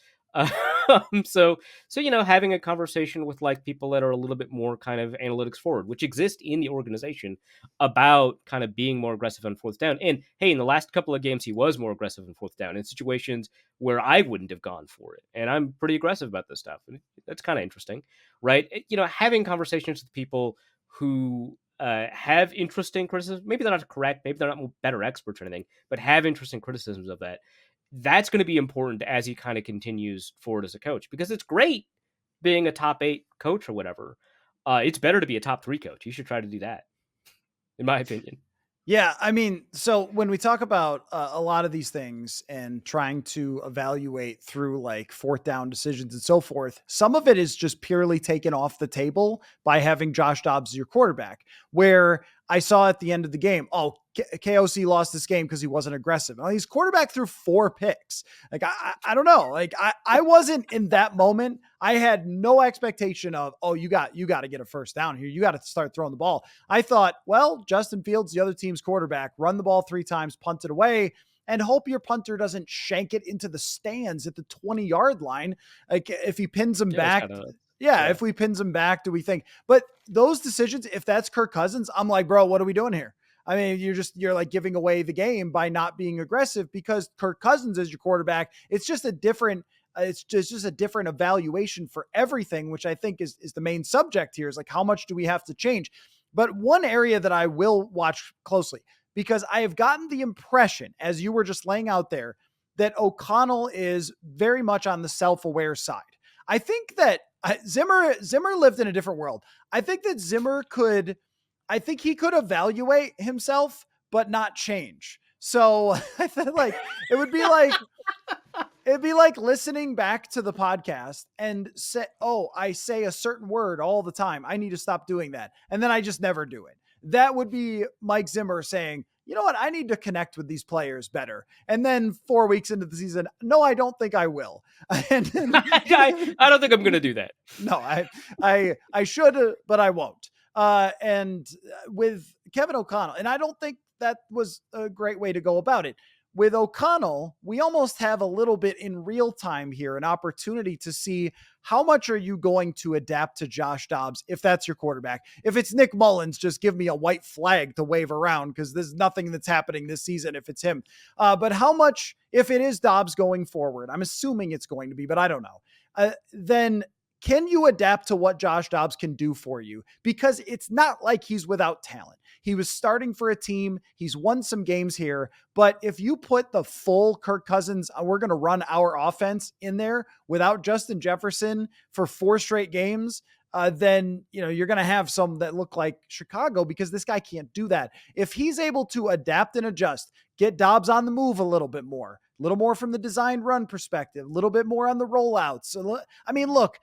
So having a conversation with like people that are a little bit more kind of analytics forward, which exist in the organization, about kind of being more aggressive on fourth down. And hey, in the last couple of games, he was more aggressive on fourth down in situations where I wouldn't have gone for it. And I'm pretty aggressive about this stuff. And that's kind of interesting, right? Having conversations with people who have interesting criticisms. Maybe they're not correct. Maybe they're not better experts or anything, but have interesting criticisms of that. That's going to be important as he kind of continues forward as a coach, because it's great being a top 8 coach or whatever. It's better to be a top 3 coach. You should try to do that, in my opinion. Yeah, I mean, so when we talk about a lot of these things and trying to evaluate through like fourth down decisions and so forth, some of it is just purely taken off the table by having Josh Dobbs as your quarterback. Where I saw at the end of the game, KOC lost this game because he wasn't aggressive. Well, he's quarterback through 4 picks. Like, I don't know. Like, I wasn't in that moment. I had no expectation of, you got to get a first down here. You got to start throwing the ball. I thought, well, Justin Fields, the other team's quarterback, run the ball 3 times, punt it away, and hope your punter doesn't shank it into the stands at the 20-yard line. Like, if he pins him back. Yeah, if we pins him back, do we think? But those decisions, if that's Kirk Cousins, I'm like, bro, what are we doing here? I mean, you're like giving away the game by not being aggressive because Kirk Cousins is your quarterback. It's just a different a different evaluation for everything, which I think is the main subject here, is like, how much do we have to change? But one area that I will watch closely, because I have gotten the impression, as you were just laying out there, that O'Connell is very much on the self-aware side. I think that Zimmer lived in a different world. I think that he could evaluate himself, but not change. So I feel like it'd be like listening back to the podcast and say, I say a certain word all the time. I need to stop doing that. And then I just never do it. That would be Mike Zimmer saying, you know what? I need to connect with these players better. And then 4 weeks into the season, no, I don't think I will. And then, I don't think I'm going to do that. No, I should, but I won't. And with Kevin O'Connell, and I don't think that was a great way to go about it. With O'Connell, we almost have a little bit in real time here, an opportunity to see how much are you going to adapt to Josh Dobbs if that's your quarterback. If it's Nick Mullins, just give me a white flag to wave around, because there's nothing that's happening this season if it's him. But how much, if it is Dobbs going forward, I'm assuming it's going to be, but I don't know. Then can you adapt to what Josh Dobbs can do for you? Because it's not like he's without talent. He was starting for a team. He's won some games here. But if you put the full Kirk Cousins, we're going to run our offense in there without Justin Jefferson for 4 straight games, then you're going to have some that look like Chicago, because this guy can't do that. If he's able to adapt and adjust, get Dobbs on the move a little bit more, a little more from the designed run perspective, a little bit more on the rollouts. So, I mean, look,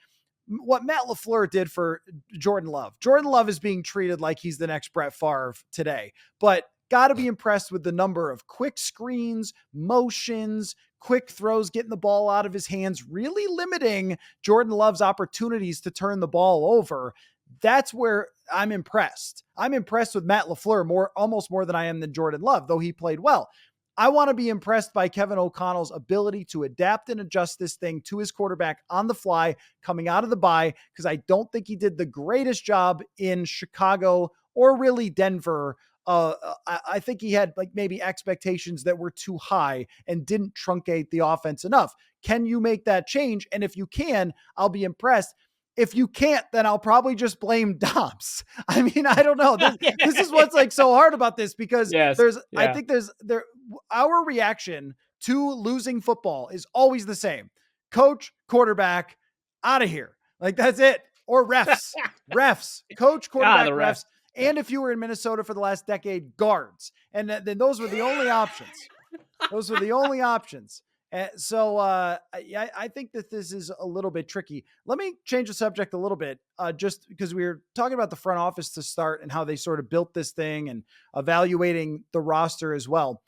what Matt LaFleur did for Jordan Love. Jordan Love is being treated like he's the next Brett Favre today, but got to be impressed with the number of quick screens, motions, quick throws, getting the ball out of his hands, really limiting Jordan Love's opportunities to turn the ball over. That's where I'm impressed. I'm impressed with Matt LaFleur almost more than I am than Jordan Love, though he played well. I want to be impressed by Kevin O'Connell's ability to adapt and adjust this thing to his quarterback on the fly coming out of the bye, because I don't think he did the greatest job in Chicago or really Denver I think he had like maybe expectations that were too high and didn't truncate the offense enough. Can you make that change? And if you can, I'll be impressed. If you can't, then I'll probably just blame Dobbs. I mean, I don't know. This is what's like so hard about this, because Yes. there's I Yeah. think there's there our reaction to losing football is always the same. Coach, quarterback, out of here. Like that's it. Or refs, coach, Ah, the quarterback, refs. refs. Yeah. And if you were in Minnesota for the last decade, guards. And then those were the only options. Those were the only options. And so I think that this is a little bit tricky. Let me change the subject a little bit, just because we were talking about the front office to start and how they sort of built this thing and evaluating the roster as well.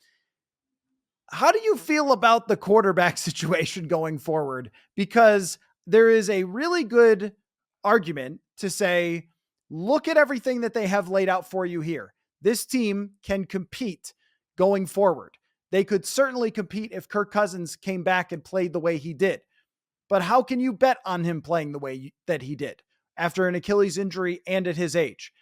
How do you feel about the quarterback situation going forward? Because there is a really good argument to say, look at everything that they have laid out for you here. This team can compete going forward. They could certainly compete if Kirk Cousins came back and played the way he did. But how can you bet on him playing the way that he did after an Achilles injury and at his age?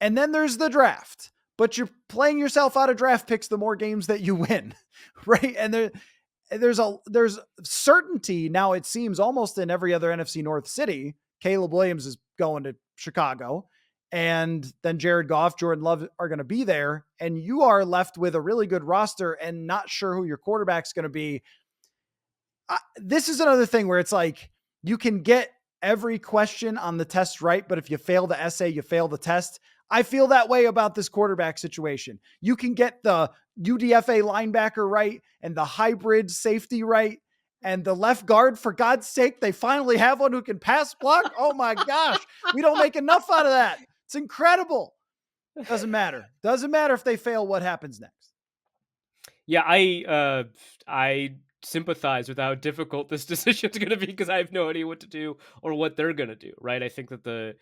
And then there's the draft, but you're playing yourself out of draft picks the more games that you win, right? And there's certainty now, it seems, almost in every other NFC North city. Caleb Williams is going to Chicago, and then Jared Goff, Jordan Love are going to be there, and you are left with a really good roster and not sure who your quarterback's going to be. This is another thing where it's like you can get every question on the test right, but if you fail the essay, you fail the test. I feel that way about this quarterback situation. You can get the UDFA linebacker right and the hybrid safety right and the left guard, for God's sake, they finally have one who can pass block. Oh my gosh, we don't make enough out of that. It's incredible. Doesn't matter. Doesn't matter if they fail. What happens next? Yeah, I sympathize with how difficult this decision is going to be because I have no idea what to do or what they're going to do. Right? I think that the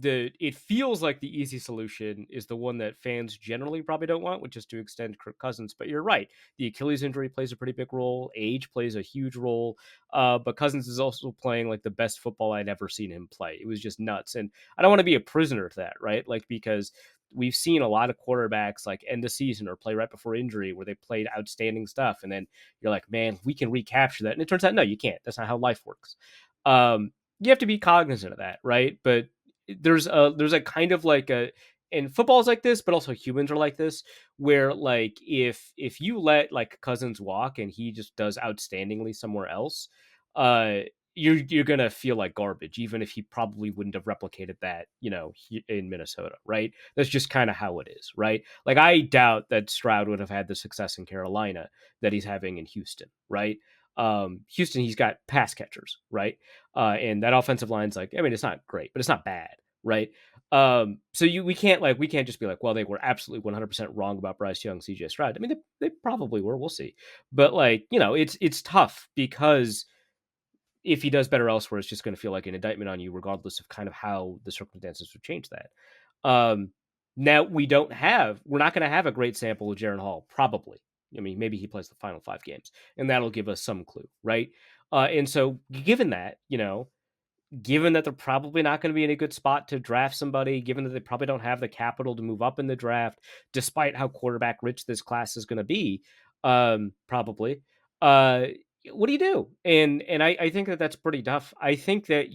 it feels like the easy solution is the one that fans generally probably don't want, which is to extend Kirk Cousins. But you're right, the Achilles injury plays a pretty big role. Age plays a huge role. But Cousins is also playing like the best football I'd ever seen him play. It was just nuts, and I don't want to be a prisoner to that, right? Like because we've seen a lot of quarterbacks like end the season or play right before injury where they played outstanding stuff. And then you're like, man, we can recapture that. And it turns out, no, you can't. That's not how life works. You have to be cognizant of that. Right. But there's a kind of like a, and football's like this, but also humans are like this, where like if you let like Cousins walk and he just does outstandingly somewhere else, uh you're gonna feel like garbage, even if he probably wouldn't have replicated that, in Minnesota, right? That's just kind of how it is, right? Like I doubt that Stroud would have had the success in Carolina that he's having in Houston, right? Houston, he's got pass catchers, right? And that offensive line's like, I mean, it's not great, but it's not bad, right? So we can't just be like, well, they were absolutely 100% wrong about Bryce Young, CJ Stroud. I mean, they probably were. We'll see, but like, it's tough because if he does better elsewhere, it's just going to feel like an indictment on you, regardless of kind of how the circumstances would change that. Um, Now we're not going to have a great sample of Jaron Hall, probably. I mean, maybe he plays the final 5 games, and that'll give us some clue, right? And so, given that, given that they're probably not going to be in a good spot to draft somebody, given that they probably don't have the capital to move up in the draft, despite how quarterback rich this class is going to be, probably. Uh, what do you do? And I think that that's pretty tough. I think that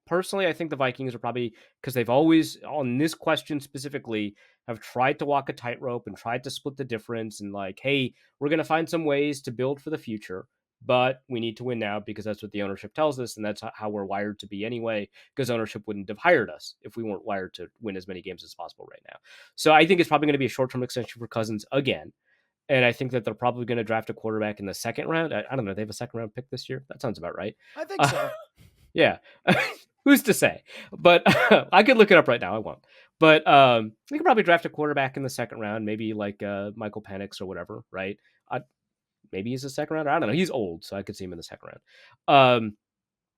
personally, I think the Vikings are probably, because they've always, on this question specifically, have tried to walk a tightrope and tried to split the difference and like, hey, we're going to find some ways to build for the future, but we need to win now because that's what the ownership tells us, and that's how we're wired to be anyway, because ownership wouldn't have hired us if we weren't wired to win as many games as possible right now. So I think it's probably going to be a short-term extension for Cousins again. And I think that they're probably going to draft a quarterback in the second round. I don't know. They have a second round pick this year. That sounds about right. I think so. Yeah. Who's to say? But I could look it up right now. I won't. But we could probably draft a quarterback in the second round, maybe like Michael Penix or whatever, right? Maybe he's a second rounder. I don't know. He's old, so I could see him in the second round.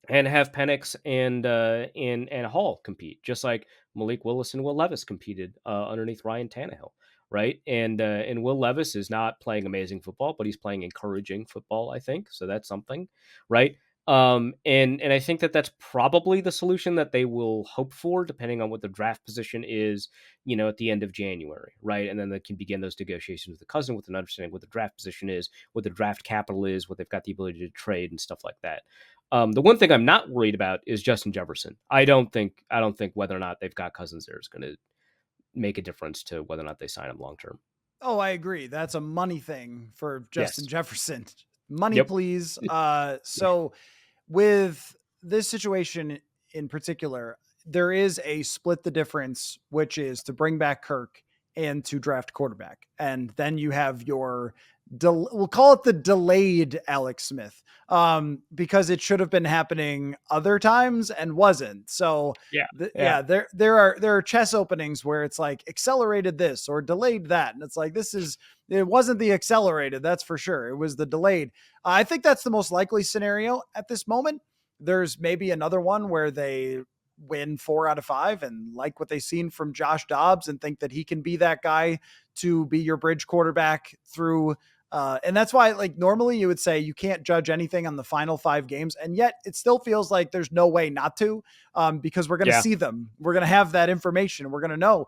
And have Penix and Hall compete, just like Malik Willis and Will Levis competed underneath Ryan Tannehill, right? And Will Levis is not playing amazing football, but he's playing encouraging football, I think. So that's something, right? And I think that that's probably the solution that they will hope for, depending on what the draft position is, at the end of January, right? And then they can begin those negotiations with the cousin with an understanding what the draft position is, what the draft capital is, what they've got the ability to trade and stuff like that. The one thing I'm not worried about is Justin Jefferson. I don't think whether or not they've got Cousins there is going to make a difference to whether or not they sign him long term. Oh, I agree. That's a money thing for Justin Yes. Jefferson. Money, Yep. please. Yeah. So with this situation in particular, there is a split the difference, which is to bring back Kirk and to draft quarterback. And then you have your, we'll call it the delayed Alex Smith, because it should have been happening other times and wasn't. So, Yeah. Yeah. yeah, there are chess openings where it's like accelerated this or delayed that, and it's like it wasn't the accelerated, that's for sure. It was the delayed. I think that's the most likely scenario at this moment. There's maybe another one where they win 4 out of 5 and like what they've seen from Josh Dobbs and think that he can be that guy to be your bridge quarterback through. And that's why, like, normally you would say you can't judge anything on the final 5 games, and yet it still feels like there's no way not to, because we're going to Yeah. see them. We're going to have that information. We're going to know.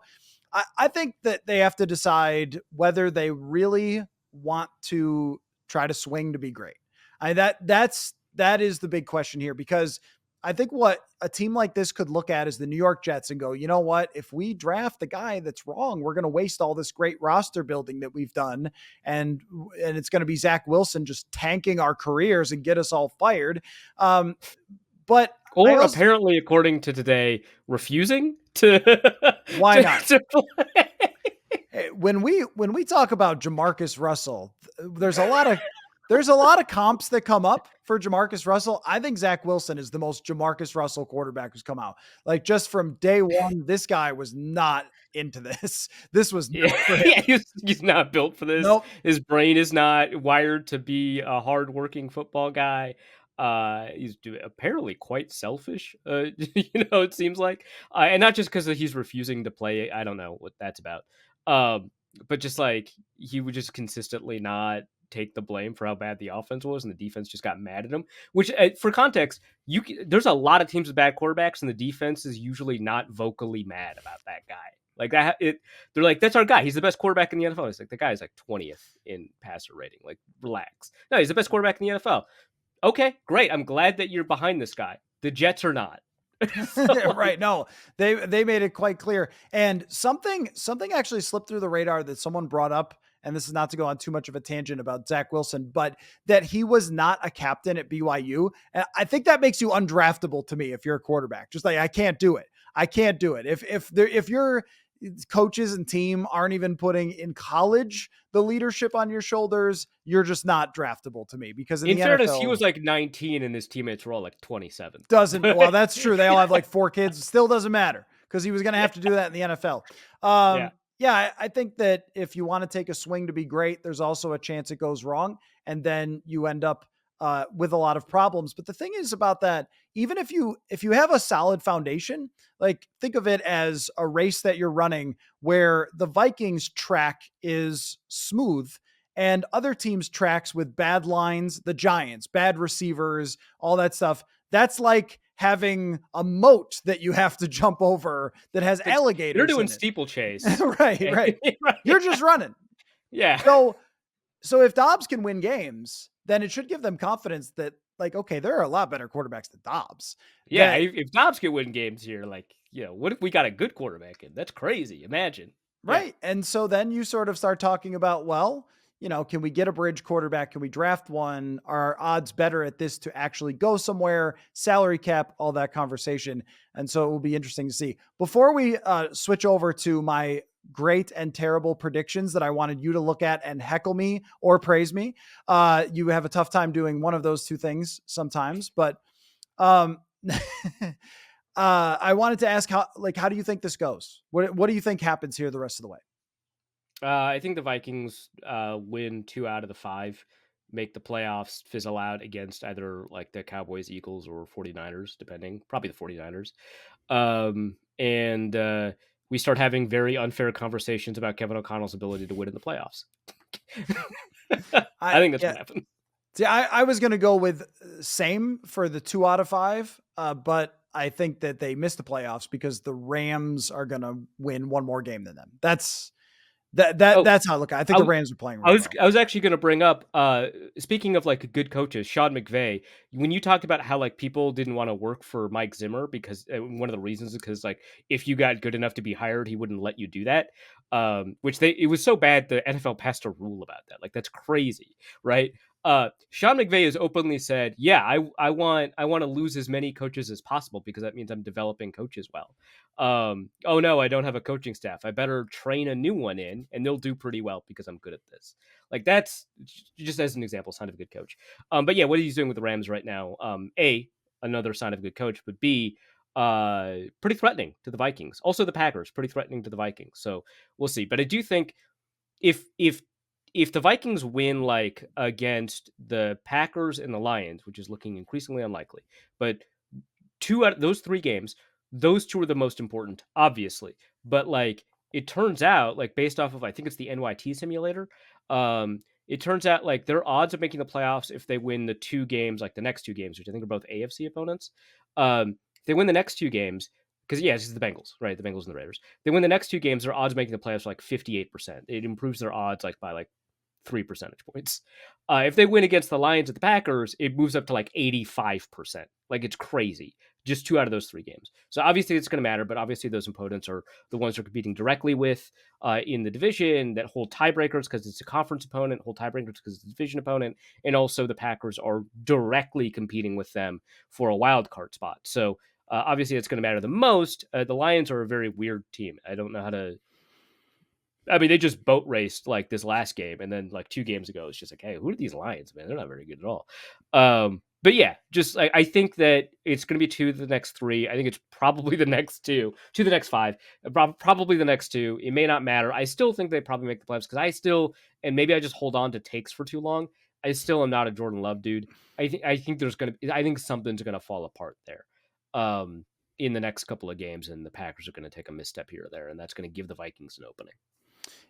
I think that they have to decide whether they really want to try to swing to be great. That is the big question here, because I think what a team like this could look at is the New York Jets and go, you know what? If we draft the guy that's wrong, we're going to waste all this great roster building that we've done, and it's going to be Zach Wilson just tanking our careers and get us all fired. But I Or also, apparently, according to today, refusing to why not? to play. When we talk about Jamarcus Russell, there's a lot of comps that come up for Jamarcus Russell. I think Zach Wilson is the most Jamarcus Russell quarterback who's come out. Like, just from day one, this guy was not into this. This was Yeah, not for him. yeah, he's not built for this. Nope. His brain is not wired to be a hardworking football guy. He's apparently quite selfish. It seems like, and not just because he's refusing to play. I don't know what that's about. Um, but just like he would just consistently not take the blame for how bad the offense was, and the defense just got mad at him. Which, for context, there's a lot of teams with bad quarterbacks, and the defense is usually not vocally mad about that guy. Like that, they're like, that's our guy. He's the best quarterback in the NFL. It's like the guy's like 20th in passer rating. Like, relax. No, he's the best quarterback in the NFL. Okay, great. I'm glad that you're behind this guy. The Jets are not. So, Right. No, they made it quite clear. And something actually slipped through the radar that someone brought up, and this is not to go on too much of a tangent about Zach Wilson, but that he was not a captain at BYU. And I think that makes you undraftable to me if you're a quarterback. Just like, I can't do it. I can't do it. If your coaches and team aren't even putting in college the leadership on your shoulders, you're just not draftable to me, because in in the fairness, he NFL, was like 19 and his teammates were all like 27. doesn't, well, that's true. They all have like 4 kids. Still doesn't matter, because he was going to have to do that in the NFL. Yeah. Yeah, I think that if you want to take a swing to be great, there's also a chance it goes wrong, and then you end up with a lot of problems. But the thing is about that, even if you have a solid foundation, like, think of it as a race that you're running where the Vikings track is smooth and other teams tracks with bad lines, the Giants, bad receivers, all that stuff. That's like having a moat that you have to jump over that has Like, you're alligators doing in it. steeplechase. Right, right. You're Right. just running. Yeah. So if Dobbs can win games, then it should give them confidence that, like, okay, there are a lot better quarterbacks than Dobbs. Yeah. That If Dobbs can win games here, like, what if we got a good quarterback in? That's crazy. Imagine. Yeah. Right. And so then you sort of start talking about, well, can we get a bridge quarterback? Can we draft one? Are odds better at this to actually go somewhere? Salary cap, all that conversation. And so it will be interesting to see. Before we switch over to my great and terrible predictions that I wanted you to look at and heckle me or praise me, you have a tough time doing one of those two things sometimes. But um, I wanted to ask, how do you think this goes? What do you think happens here the rest of the way? I think the Vikings win 2 out of the 5, make the playoffs, fizzle out against either like the Cowboys, Eagles, or 49ers, depending. Probably the 49ers. And we start having very unfair conversations about Kevin O'Connell's ability to win in the playoffs. I think that's Yeah, what happened. See, I was going to go with same for the 2 out of 5, but I think that they missed the playoffs because the Rams are going to win one more game than them. Oh, That's how I look at it. I think I the Rams are playing I really was well. I was actually gonna bring up, speaking of, like, good coaches, Sean McVay, when you talked about how, like, people didn't wanna work for Mike Zimmer because one of the reasons is because, like, if you got good enough to be hired, he wouldn't let you do that, which they it was so bad the NFL passed a rule about that, like, that's crazy, right? Sean McVay has openly said, "Yeah, I wanna lose as many coaches as possible because that means I'm developing coaches well." "Oh, no, I don't have a coaching staff. I better train a new one in, and they'll do pretty well because I'm good at this." Like, that's just as an example, sign of a good coach. But yeah, what he's doing with the Rams right now, A, another sign of a good coach, but B, pretty threatening to the Vikings. Also the Packers, pretty threatening to the Vikings. So we'll see. But I do think if if if the Vikings win like against the Packers and the Lions, which is looking increasingly unlikely, but two out of those three games, those two are the most important, obviously. But like it turns out, like based off of I think it's the NYT simulator, it turns out like their odds of making the playoffs if they win the two games, like the next two games, which I think are both AFC opponents. If they win the next two games, because yeah, this is the Bengals, right? The Bengals and the Raiders. They win the next two games, their odds of making the playoffs are like 58%. It improves their odds like by like 3 percentage points. If they win against the Lions and the Packers, it moves up to like 85%. Like it's crazy. Just two out of those three games. So obviously it's going to matter, but obviously those opponents are the ones they're competing directly with in the division that hold tiebreakers because it's a conference opponent, hold tiebreakers because it's a division opponent, and also the Packers are directly competing with them for a wild card spot. So obviously it's going to matter the most. The Lions are a very weird team. I don't know how to I mean, they just boat raced like this last game, and then like 2 games ago, it's just like, hey, who are these Lions, man? They're not very good at all. But yeah, just I think that it's going to be two to the next three. I think it's probably the next two to the next five, probably the next two. It may not matter. I still think they probably make the playoffs because I still, and maybe I just hold on to takes for too long. I still am not a Jordan Love dude. I think there's gonna, I think something's gonna fall apart there. In the next couple of games, and the Packers are going to take a misstep here or there, and that's going to give the Vikings an opening.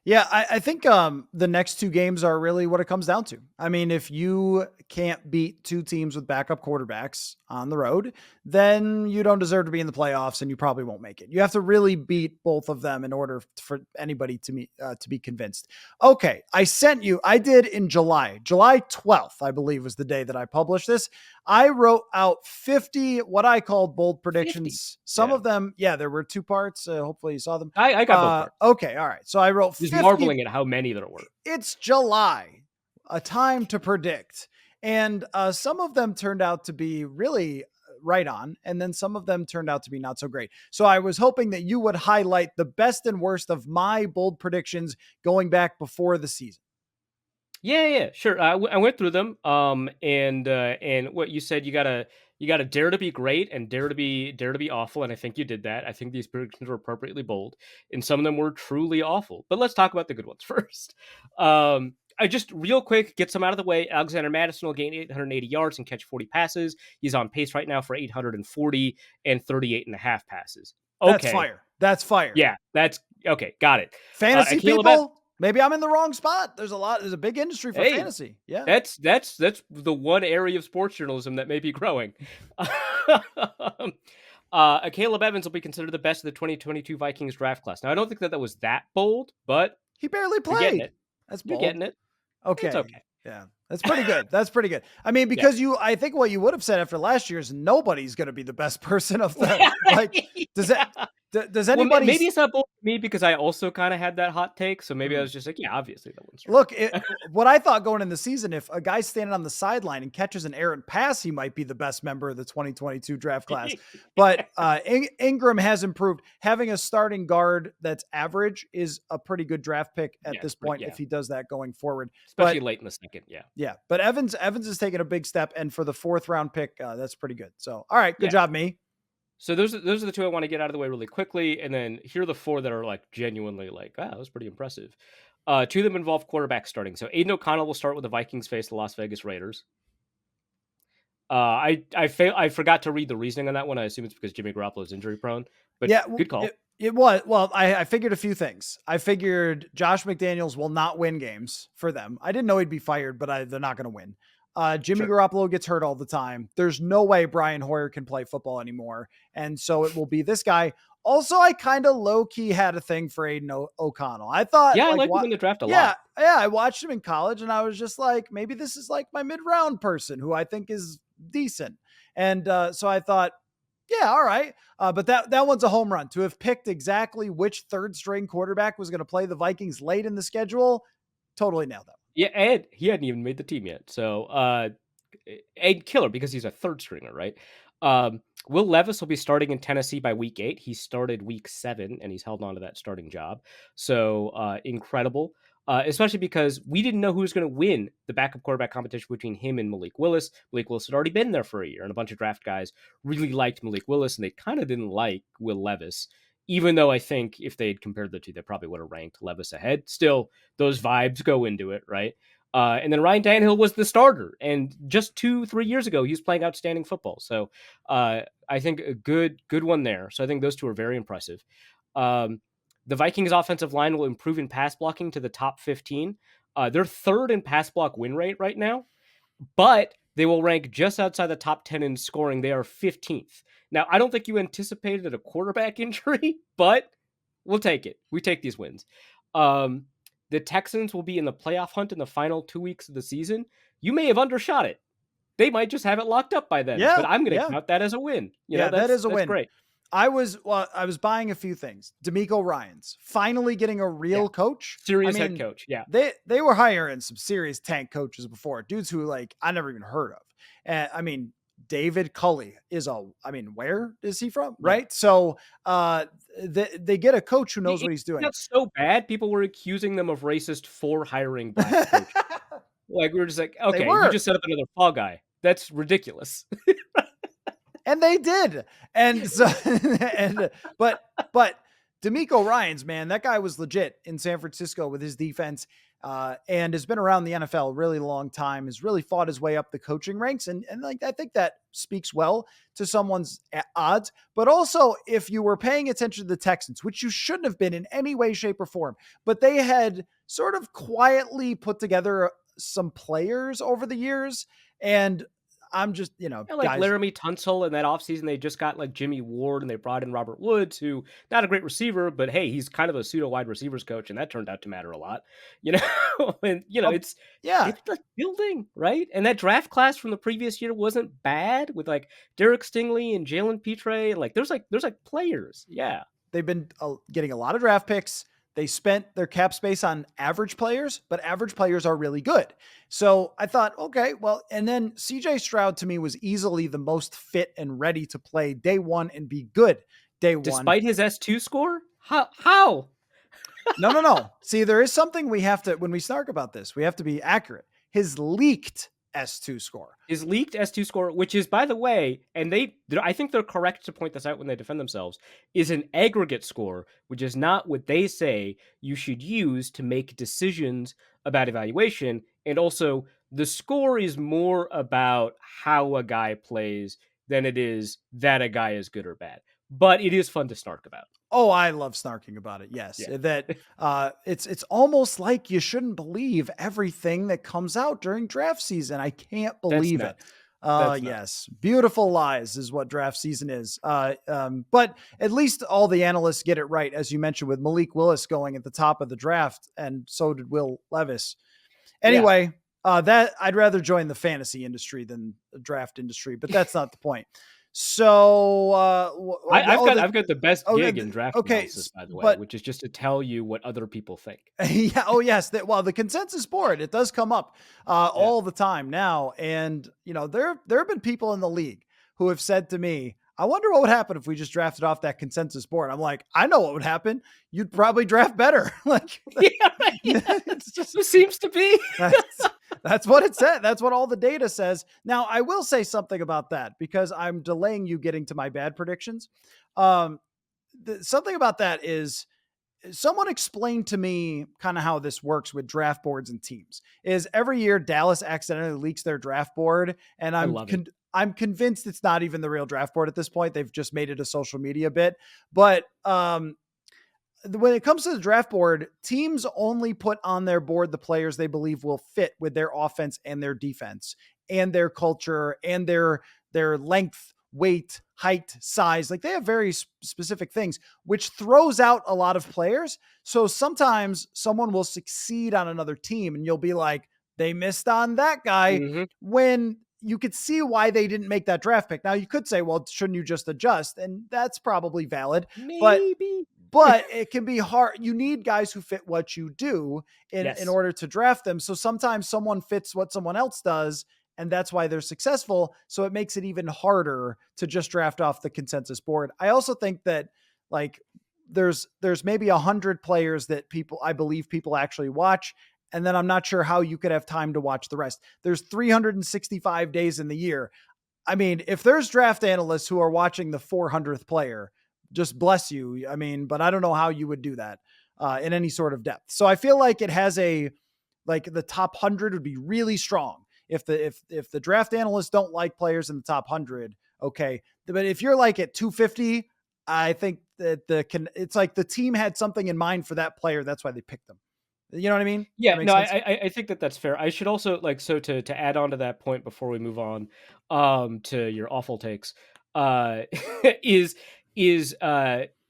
Yeah, I think the next 2 games are really what it comes down to. I mean, if you can't beat 2 teams with backup quarterbacks on the road, then you don't deserve to be in the playoffs, and you probably won't make it. You have to really beat both of them in order for anybody to be convinced. Okay, I sent you. I did in July 12th, I believe, was the day that I published this. I wrote out 50 what I called bold 50. predictions. Some Yeah. of them, yeah, there were 2 parts. Hopefully, you saw them. I got both parts. Okay, all right. So I wrote Just 50. marveling at how many there were. It's July, a time to predict. And some of them turned out to be really right on, and then some of them turned out to be not so great. So I was hoping that you would highlight the best and worst of my bold predictions going back before the season. Yeah, sure. I went through them. And what you said, you gotta dare to be great and dare to be awful. And I think you did that. I think these predictions were appropriately bold, and some of them were truly awful. But let's talk about the good ones first. I just real quick get some out of the way. Alexander Madison will gain 880 yards and catch 40 passes. He's on pace right now for 840 and 38 and a half passes. That's Okay, fire. That's fire. yeah, that's okay. Got it. Fantasy Caleb Evans. people, maybe I'm in the wrong spot. There's a big industry for Hey, fantasy. Yeah. that's the one area of sports journalism that may be growing. Caleb Evans will be considered the best of the 2022 Vikings draft class. Now, I don't think that was that bold, but He barely you're getting played. it. That's You're bold. getting it. It's Okay. okay. Yeah. That's pretty good. That's pretty good. I mean, Yeah. because I think what you would have said after last year is nobody's going to be the best person of the, like, does that, Yeah. does Well, anybody maybe it's not bold for me because I also kind of had that hot take. So maybe I Hmm. was just like, yeah, obviously that one's Look, right. what I thought going in the season, if a guy's standing on the sideline and catches an errant pass, he might be the best member of the 2022 draft class. But Ingram has improved. Having a starting guard that's average is a pretty good draft pick at Yeah, this it's pretty, point yeah. if he does that going forward. Especially But late in the second. Yeah. yeah, but Evans is taking a big step, and for the 4th round pick, that's pretty good. So, all right, good Yeah. job, me. So those are the two I want to get out of the way really quickly, and then here are the four that are like genuinely like, wow, that was pretty impressive. Two of them involve quarterback starting. So Aiden O'Connell will start with the Vikings face the Las Vegas Raiders. I forgot to read the reasoning on that one. I assume it's because Jimmy Garoppolo is injury prone, but Yeah, good call. it was. Well, I figured a few things. I figured Josh McDaniels will not win games for them. I didn't know he'd be fired, but they're not going to win. Jimmy Sure. Garoppolo gets hurt all the time. There's no way Brian Hoyer can play football anymore. And so it will be this guy. Also, I kind of low key had a thing for Aiden O'Connell. I thought, Yeah, I like, like him what? in the draft a Yeah, lot. yeah. I watched him in college and I was just like, maybe this is like my mid round person who I think is decent. And so I thought, yeah, all right. But that one's a home run. To have picked exactly which third string quarterback was going to play the Vikings late in the schedule, totally nailed that. Yeah, and he hadn't even made the team yet. So, and killer because he's a third stringer, right? Will Levis will be starting in Tennessee by week 8. He started week 7 and he's held on to that starting job. So, incredible. Especially because we didn't know who was going to win the backup quarterback competition between him and Malik Willis. Malik Willis had already been there for a year, and a bunch of draft guys really liked Malik Willis, and they kind of didn't like Will Levis. Even though I think if they had compared the two, they probably would have ranked Levis ahead. Still, those vibes go into it, right? And then Ryan Tannehill was the starter, and just 2-3 years ago, he was playing outstanding football. So I think a good one there. So I think those two are very impressive. The Vikings offensive line will improve in pass blocking to the top 15. They're third in pass block win rate right now, but they will rank just outside the top 10 in scoring. They are 15th. Now, I don't think you anticipated a quarterback injury, but we'll take it. We take these wins. The Texans will be in the playoff hunt in the final 2 weeks of the season. You may have undershot it. They might just have it locked up by then, but Yeah, I'm going to yeah, count that as a win. yeah. That That's is a win. great. I was buying a few things. D'Amico Ryans finally getting a Yeah. real coach. Serious head coach. Yeah. They were hiring some serious tank coaches before, dudes who like I never even heard of. And I mean, David Culley is where is he from? Yeah. Right. So they get a coach who knows what he's doing. That's so bad. People were accusing them of racist for hiring black coaches. Like we were just like, okay, you just set up another fall guy. That's ridiculous. And they did. And so but D'Amico Ryans, man, that guy was legit in San Francisco with his defense. And has been around the NFL a really long time, has really fought his way up the coaching ranks. And like, I think that speaks well to someone's odds, but also if you were paying attention to the Texans, which you shouldn't have been in any way, shape or form, but they had sort of quietly put together some players over the years. And I'm just, Like guys, Laramie Tunsil in that offseason, they just got like Jimmy Ward and they brought in Robert Woods, who not a great receiver, but hey, he's kind of a pseudo wide receivers coach, and that turned out to matter a lot. And it's yeah, it's like building, right? And that draft class from the previous year wasn't bad with like Derek Stingley and Jalen Petre, and like there's players. Yeah. they've been getting a lot of draft picks. They spent their cap space on average players, but average players are really good. So I thought, okay, well, and then CJ Stroud to me was easily the most fit and ready to play day one and be good day one. Despite his S2 score? How? No. See, there is something we have to, when we snark about this, we have to be accurate. His leaked S2 score. His leaked S2 score, which is, by the way, and I think they're correct to point this out when they defend themselves, is an aggregate score, which is not what they say you should use to make decisions about evaluation. And also, the score is more about how a guy plays than it is that a guy is good or bad. But it is fun to snark about. Oh, I love snarking about it. Yes. Yeah. That it's almost like you shouldn't believe everything that comes out during draft season. I can't believe it. Yes. Beautiful lies is what draft season is. But at least all the analysts get it right, as you mentioned, with Malik Willis going at the top of the draft, and so did Will Levis. Anyway, that I'd rather join the fantasy industry than the draft industry, but that's not the point. So I've got the best gig in draft analysis, by the way, which is just to tell you what other people think. Yeah. Oh, yes. The consensus board, it does come up all the time now. And, there have been people in the league who have said to me, I wonder what would happen if we just drafted off that consensus board. I'm like, I know what would happen. You'd probably draft better. Like, it's just, it seems to be. That's what it said. That's what all the data says. Now, I will say something about that because I'm delaying you getting to my bad predictions. Something about that is someone explained to me kind of how this works with draft boards and teams. Is every year Dallas accidentally leaks their draft board, and I'm convinced it's not even the real draft board at this point. They've just made it a social media bit. But when it comes to the draft board, teams only put on their board the players they believe will fit with their offense and their defense. and their culture and their length, weight, height, size. Like they have very specific things, which throws out a lot of players. So sometimes someone will succeed on another team and you'll be like, they missed on that guy, Mhm. when you could see why they didn't make that draft pick. Now you could say, well, shouldn't you just adjust? And that's probably valid, but Maybe. it can be hard. You need guys who fit what you do in Yes. order to draft them. So sometimes someone fits what someone else does, and that's why they're successful. So it makes it even harder to just draft off the consensus board. I also think that like there's maybe 100 players that I believe people actually watch. And then I'm not sure how you could have time to watch the rest. There's 365 days in the year. I mean, if there's draft analysts who are watching the 400th player, just bless you. I mean, but I don't know how you would do that in any sort of depth. So I feel like it has like the top 100 would be really strong. If the draft analysts don't like players in the top 100, okay. But if you're like at 250, I think that it's like the team had something in mind for that player. That's why they picked them. You know what I mean? Yeah, That makes no, sense. I think that that's fair. I should also so to add on to that point before we move on to your awful takes, uh is is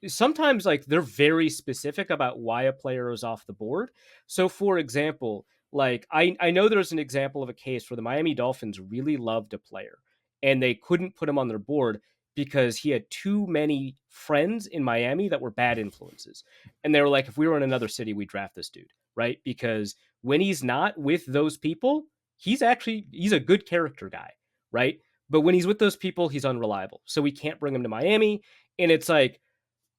sometimes like they're very specific about why a player is off the board. So for example, like I know there's an example of a case where the Miami Dolphins really loved a player and they couldn't put him on their board because he had too many friends in Miami that were bad influences. And they were like, if we were in another city, we'd draft this dude, right? Because when he's not with those people, he's a good character guy, right? But when he's with those people, he's unreliable. So we can't bring him to Miami. And it's like,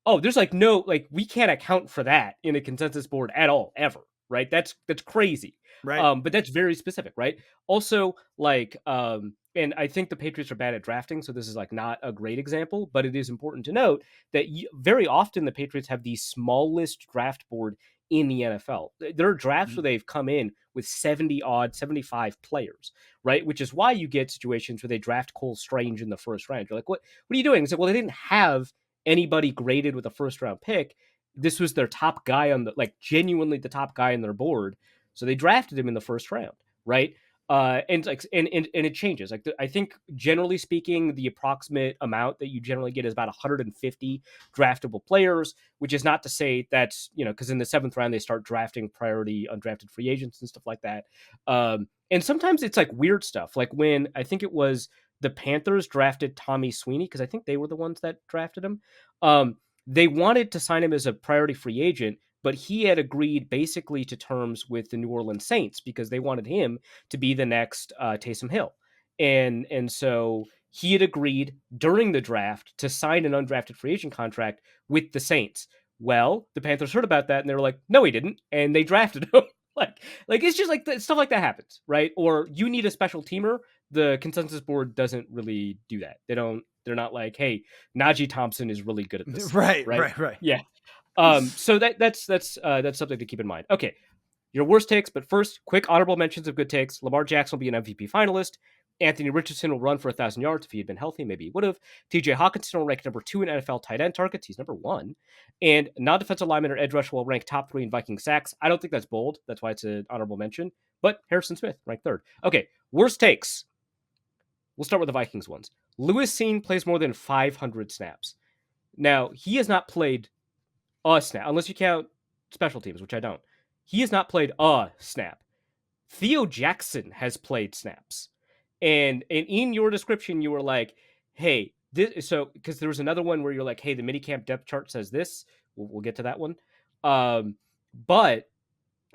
oh, there's like no, like we can't account for that in a consensus board at all, ever, right? That's crazy. Right. But that's very specific, right? Also, like, and I think the Patriots are bad at drafting, so this is like not a great example, but it is important to note that very often the Patriots have the smallest draft board in the NFL. There are drafts where they've come in with 70 odd, 75 players, right? Which is why you get situations where they draft Cole Strange in the first round. You're like, what are you doing? It's like, well, they didn't have anybody graded with a first round pick. This was their top guy on the, like, genuinely the top guy on their board. So they drafted him in the first round, right? And like and it changes. Like I think generally speaking, the approximate amount that you generally get is about 150 draftable players, which is not to say that's, because in the seventh round they start drafting priority undrafted free agents and stuff like that. And sometimes it's like weird stuff. Like when I think it was the Panthers drafted Tommy Sweeney, because I think they were the ones that drafted him. They wanted to sign him as a priority free agent, but he had agreed basically to terms with the New Orleans Saints because they wanted him to be the next Taysom Hill. And so he had agreed during the draft to sign an undrafted free agent contract with the Saints. Well, the Panthers heard about that and they were like, no, he didn't. And they drafted him. like it's just like stuff like that happens, right? Or you need a special teamer. The consensus board doesn't really do that. They're not like, hey, Najee Thompson is really good at this stuff, Right. right? Right. Right. Yeah. So that's something to keep in mind. Okay, your worst takes, but first, quick honorable mentions of good takes. Lamar Jackson will be an MVP finalist. Anthony Richardson will run for 1,000 yards if he had been healthy. Maybe he would have. TJ Hawkinson will rank number 2 in NFL tight end targets. He's number 1. And non-defensive lineman or edge rusher will rank top 3 in Viking sacks. I don't think that's bold. That's why it's an honorable mention. But Harrison Smith, ranked 3rd. Okay, worst takes. We'll start with the Vikings ones. Lewis Cine plays more than 500 snaps. Now, he has not played a snap, unless you count special teams, which I don't. He has not played a snap. Theo Jackson has played snaps. And in your description, you were like, hey, because there was another one where you're like, hey, the minicamp depth chart says this. We'll get to that one. But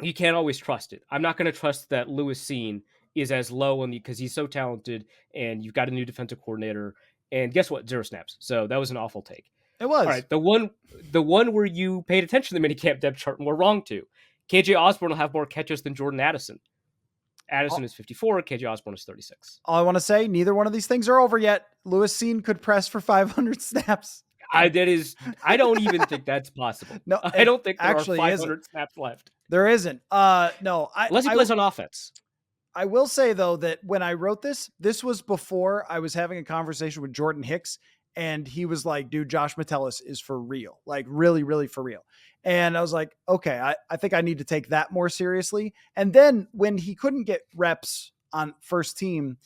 you can't always trust it. I'm not going to trust that Lewis Cine is as low on because he's so talented and you've got a new defensive coordinator. And guess what? 0 snaps. So that was an awful take. It was. All right, the one where you paid attention to the minicamp depth chart and were wrong to. KJ Osborne will have more catches than Jordan Addison. Addison is 54. KJ Osborne is 36. All I want to say, neither one of these things are over yet. Lewis Cine could press for 500 snaps. I don't even think that's possible. No, I don't think there actually are 500 snaps left. There isn't. No. Unless he plays on offense. I will say, though, that when I wrote this was before I was having a conversation with Jordan Hicks, and he was like, dude, Josh Metellus is for real. Like, really, really for real. And I was like, okay, I think I need to take that more seriously. And then when he couldn't get reps on first team,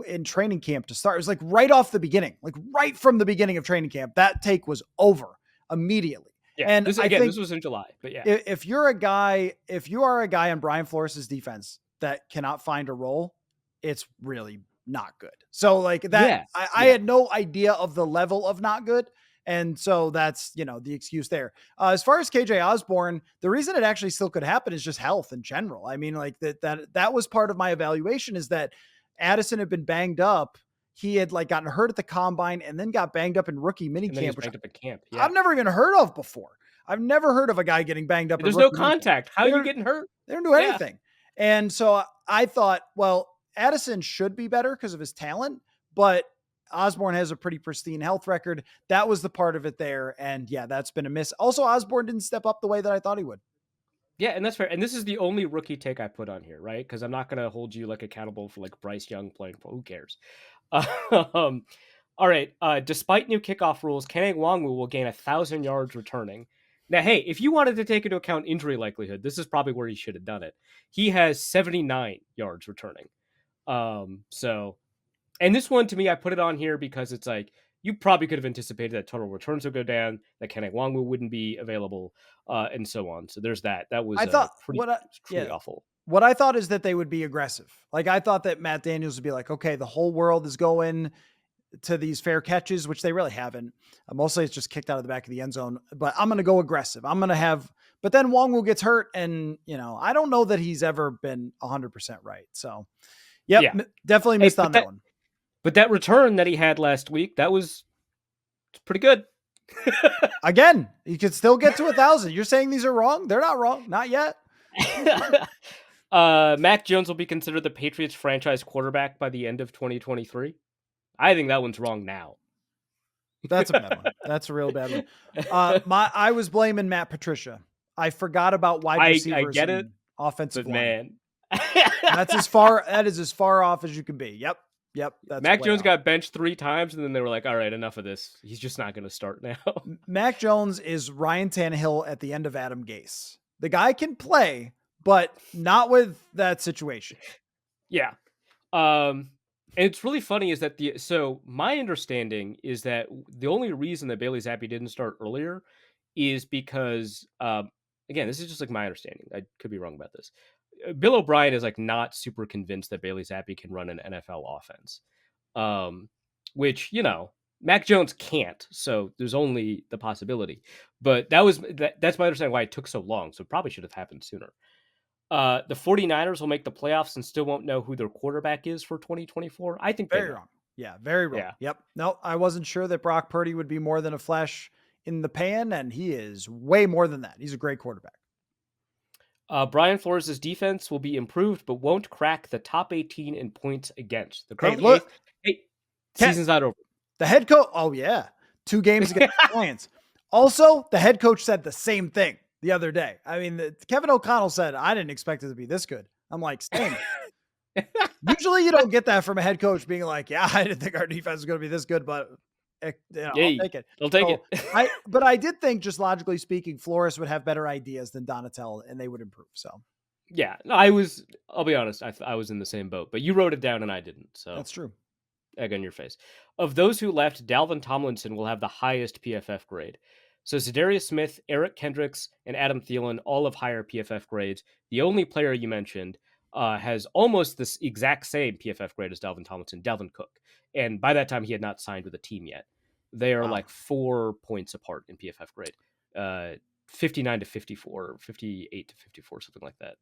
in training camp to start. It was like right off the beginning, like right from the beginning of training camp, that take was over immediately. Yeah, And this I again, think this was in July, but yeah. if you're a guy, if you are a guy on Brian Flores' defense that cannot find a role, it's really not good. So like that, Yeah. I Yeah. had no idea of the level of not good. And so that's, the excuse there. As far as KJ Osborne, the reason it actually still could happen is just health in general. I mean, like that was part of my evaluation, is that Addison had been banged up. He had like gotten hurt at the combine and then got banged up in rookie And then minicamp, he's which banked up in camp. I've Yeah. never even heard of before. I've never heard of a guy getting banged up in There's no rookie minicamp. contact. How are They you don't, getting hurt? they don't do Yeah. anything. And so I thought, well, Addison should be better because of his talent, but Osborne has a pretty pristine health record. That was the part of it there. And yeah, that's been a miss. Also, Osborne didn't step up the way that I thought he would. Yeah, and that's fair. And this is the only rookie take I put on here, right? Because I'm not going to hold you like accountable for like Bryce Young playing for who cares. Um, all right. Despite new kickoff rules, Kenny Nwangwu will gain 1,000 yards returning. Now, hey, if you wanted to take into account injury likelihood, this is probably where he should have done it. He has 79 yards returning. So, and this one to me, I put it on here because it's like you probably could have anticipated that total returns would go down, that Kenny Nwangwu wouldn't be available, and so on. So there's that. That was I thought pretty truly awful. What I thought is that they would be aggressive. Like I thought that Matt Daniels would be like, okay, the whole world is going to these fair catches, which they really haven't. Mostly it's just kicked out of the back of the end zone, but I'm going to go aggressive. But then Nwangwu gets hurt, and I don't know that he's ever been 100% right. So yep, Yeah. definitely missed on that one. But that return that he had last week, that was pretty good. Again, you could still get to 1,000. You're saying these are wrong? They're not wrong. Not yet. Mac Jones will be considered the Patriots franchise quarterback by the end of 2023. I think that one's wrong now. That's a bad one. That's a real bad one. I was blaming Matt Patricia. I forgot about wide receivers. I get it. Offensive But line. man. That is as far off as you can be. Yep. That's Mac Jones off. got benched 3 times, and then they were like, all right, enough of this. He's just not going to start now. Mac Jones is Ryan Tannehill at the end of Adam Gase. The guy can play, but not with that situation. Yeah. And it's really funny is that so my understanding is that the only reason that Bailey Zappi didn't start earlier is because, again, this is just like my understanding. I could be wrong about this. Bill O'Brien is like not super convinced that Bailey Zappi can run an NFL offense, which, Mac Jones can't. So there's only the possibility, but that's my understanding why it took so long. So it probably should have happened sooner. The 49ers will make the playoffs and still won't know who their quarterback is for 2024. I think very wrong. Yeah, very wrong. Yeah. Yep. No, I wasn't sure that Brock Purdy would be more than a flash in the pan, and he is way more than that. He's a great quarterback. Brian Flores' defense will be improved, but won't crack the top 18 in points against. The current season's not over. The head coach. Oh yeah, 2 games against the Giants. Also, the head coach said the same thing the other day. I mean, Kevin O'Connell said, I didn't expect it to be this good. I'm like, same. Usually you don't get that from a head coach being like, yeah, I didn't think our defense was going to be this good, but I'll take it. I'll take it. But I did think, just logically speaking, Flores would have better ideas than Donatel, and they would improve. So yeah, no, I'll be honest. I was in the same boat, but you wrote it down and I didn't. So that's true. Egg on your face. Of those who left, Dalvin Tomlinson will have the highest PFF grade. So Zadarius Smith, Eric Kendricks, and Adam Thielen all have higher PFF grades. The only player you mentioned has almost this exact same PFF grade as Dalvin Tomlinson, Dalvin Cook. And by that time, he had not signed with a team yet. They are like 4 points apart in PFF grade. 59 to 54, 58 to 54, something like that.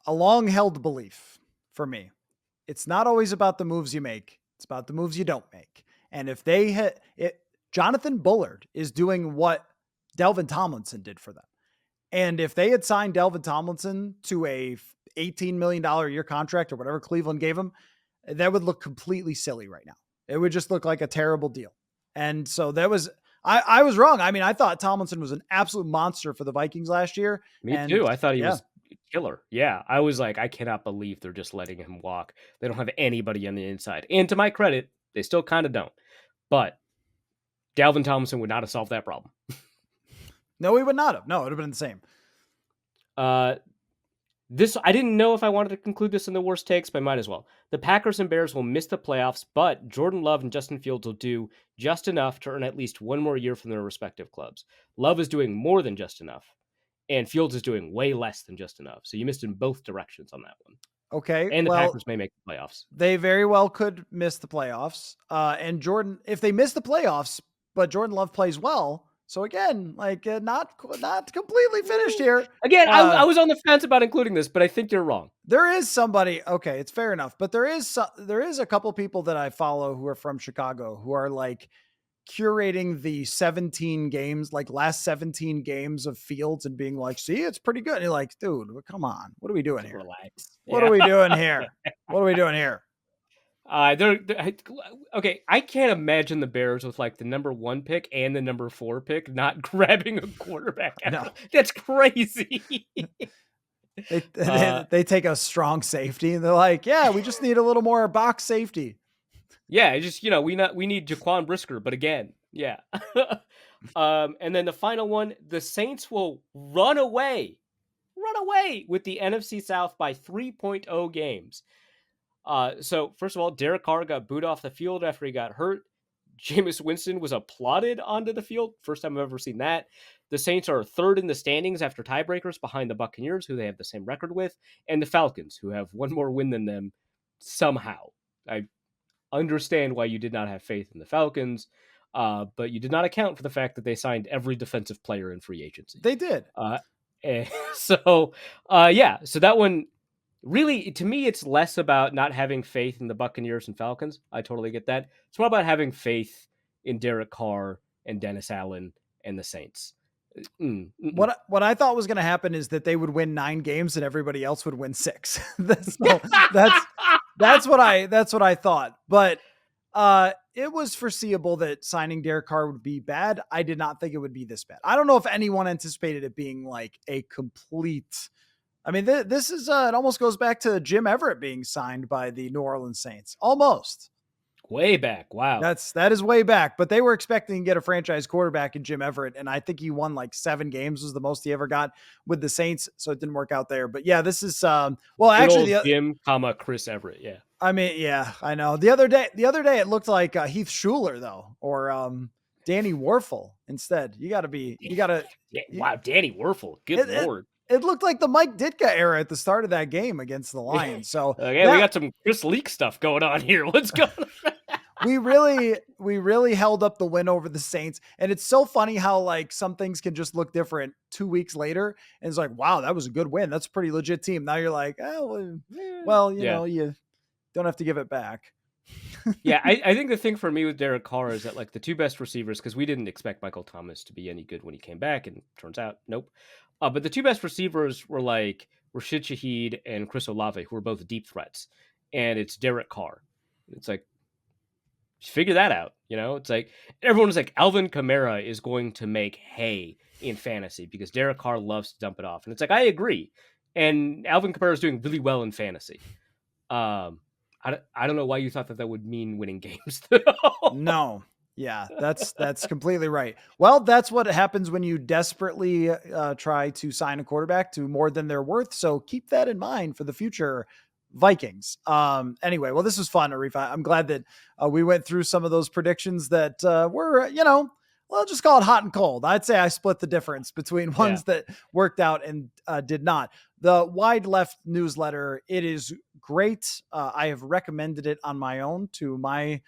A long-held belief for me. It's not always about the moves you make. It's about the moves you don't make. And if they hit it, Jonathan Bullard is doing what Delvin Tomlinson did for them. And if they had signed Delvin Tomlinson to a $18 million a year contract or whatever Cleveland gave him, that would look completely silly right now. It would just look like a terrible deal. And so I was wrong. I mean, I thought Tomlinson was an absolute monster for the Vikings last year. Me too. I thought he was killer. Yeah. I was like, I cannot believe they're just letting him walk. They don't have anybody on the inside. And to my credit, they still kind of don't. But Dalvin Tomlinson would not have solved that problem. No, he would not have. No, it would have been the same. This I didn't know if I wanted to conclude this in the worst takes, but I might as well. The Packers and Bears will miss the playoffs, but Jordan Love and Justin Fields will do just enough to earn at least one more year from their respective clubs. Love is doing more than just enough, and Fields is doing way less than just enough. So you missed in both directions on that one. Okay, And the well, Packers may make the playoffs. they very well could miss the playoffs. And Jordan, if they miss the playoffs, but Jordan Love plays well, so again, like not completely finished here. Again, Uh, I was on the fence about including this, but I think you're wrong. there is somebody. Okay, it's fair enough, but there is a couple people that I follow who are from Chicago who are like curating the 17 games, like last 17 games of Fields and being like, see, it's pretty good. And you're like, dude, come on. What are we doing here? Relax. What are Yeah. we doing here? What are we doing here? Okay. I can't imagine the Bears with like the number 1 pick and the number 4 pick not grabbing a quarterback. No. That's crazy. They, Uh, they take a strong safety and they're like, yeah, we just need a little more box safety. yeah, just we need Jaquan Brisker, but again, yeah. And then the final one, the Saints will run away with the NFC South by 3.0 games. So first of all, Derek Carr got booed off the field after he got hurt. Jameis Winston was applauded onto the field. First time I've ever seen that. The Saints are third in the standings after tiebreakers behind the Buccaneers, who they have the same record with, and the Falcons, who have one more win than them somehow. I understand why you did not have faith in the Falcons, but you did not account for the fact that they signed every defensive player in free agency. They did. So that one really, to me, it's less about not having faith in the Buccaneers and Falcons. I totally get that. It's more about having faith in Derek Carr and Dennis Allen and the Saints. What I thought was going to happen is that they would win 9 games and everybody else would win 6. So that's what I thought. But it was foreseeable that signing Derek Carr would be bad. I did not think it would be this bad. I don't know if anyone anticipated it being like a complete. I mean, this is it almost goes back to Jim Everett being signed by the New Orleans Saints. Almost. Way back. Wow. That is way back, but they were expecting to get a franchise quarterback in Jim Everett, and I think he won like 7 games was the most he ever got with the Saints, so it didn't work out there. But yeah, this is well, Good actually, old Jim, Chris Everett. Yeah. I mean, yeah, I know. The other day, it looked like Heath Schuler though, or Danny Warfel instead. You got to. Wow, Danny Warfel. Good Lord. It looked like the Mike Ditka era at the start of that game against the Lions. So we got some Chris Leak stuff going on here. What's going on? we really held up the win over the Saints. And it's so funny how like some things can just look different 2 weeks later. And it's like, wow, that was a good win. That's a pretty legit team. Now you're like, oh, well, you know, you don't have to give it back. Yeah, I think the thing for me with Derek Carr is that like the 2 best receivers, because we didn't expect Michael Thomas to be any good when he came back, and turns out, nope. But the 2 best receivers were like Rashid Shaheed and Chris Olave, who were both deep threats. And it's Derek Carr. It's like, figure that out. You know, it's like everyone was like, Alvin Kamara is going to make hay in fantasy because Derek Carr loves to dump it off. And it's like, I agree. And Alvin Kamara is doing really well in fantasy. I don't know why you thought that would mean winning games. No. Yeah, that's completely right. Well, that's what happens when you desperately try to sign a quarterback to more than they're worth. So keep that in mind for the future Vikings. Anyway, well, this was fun, Arif. I'm glad that we went through some of those predictions that were, well, just call it hot and cold. I'd say I split the difference between ones that worked out and did not. The Wide Left newsletter, it is great. I have recommended it on my own to my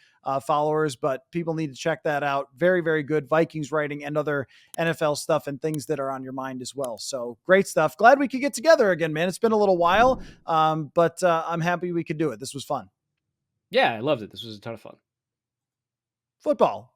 followers, but people need to check that out. Very, very good Vikings writing and other NFL stuff and things that are on your mind as well. So great stuff. Glad we could get together again, man. It's been a little while, but I'm happy we could do it. This was fun. Yeah, I loved it. This was a ton of fun. Football.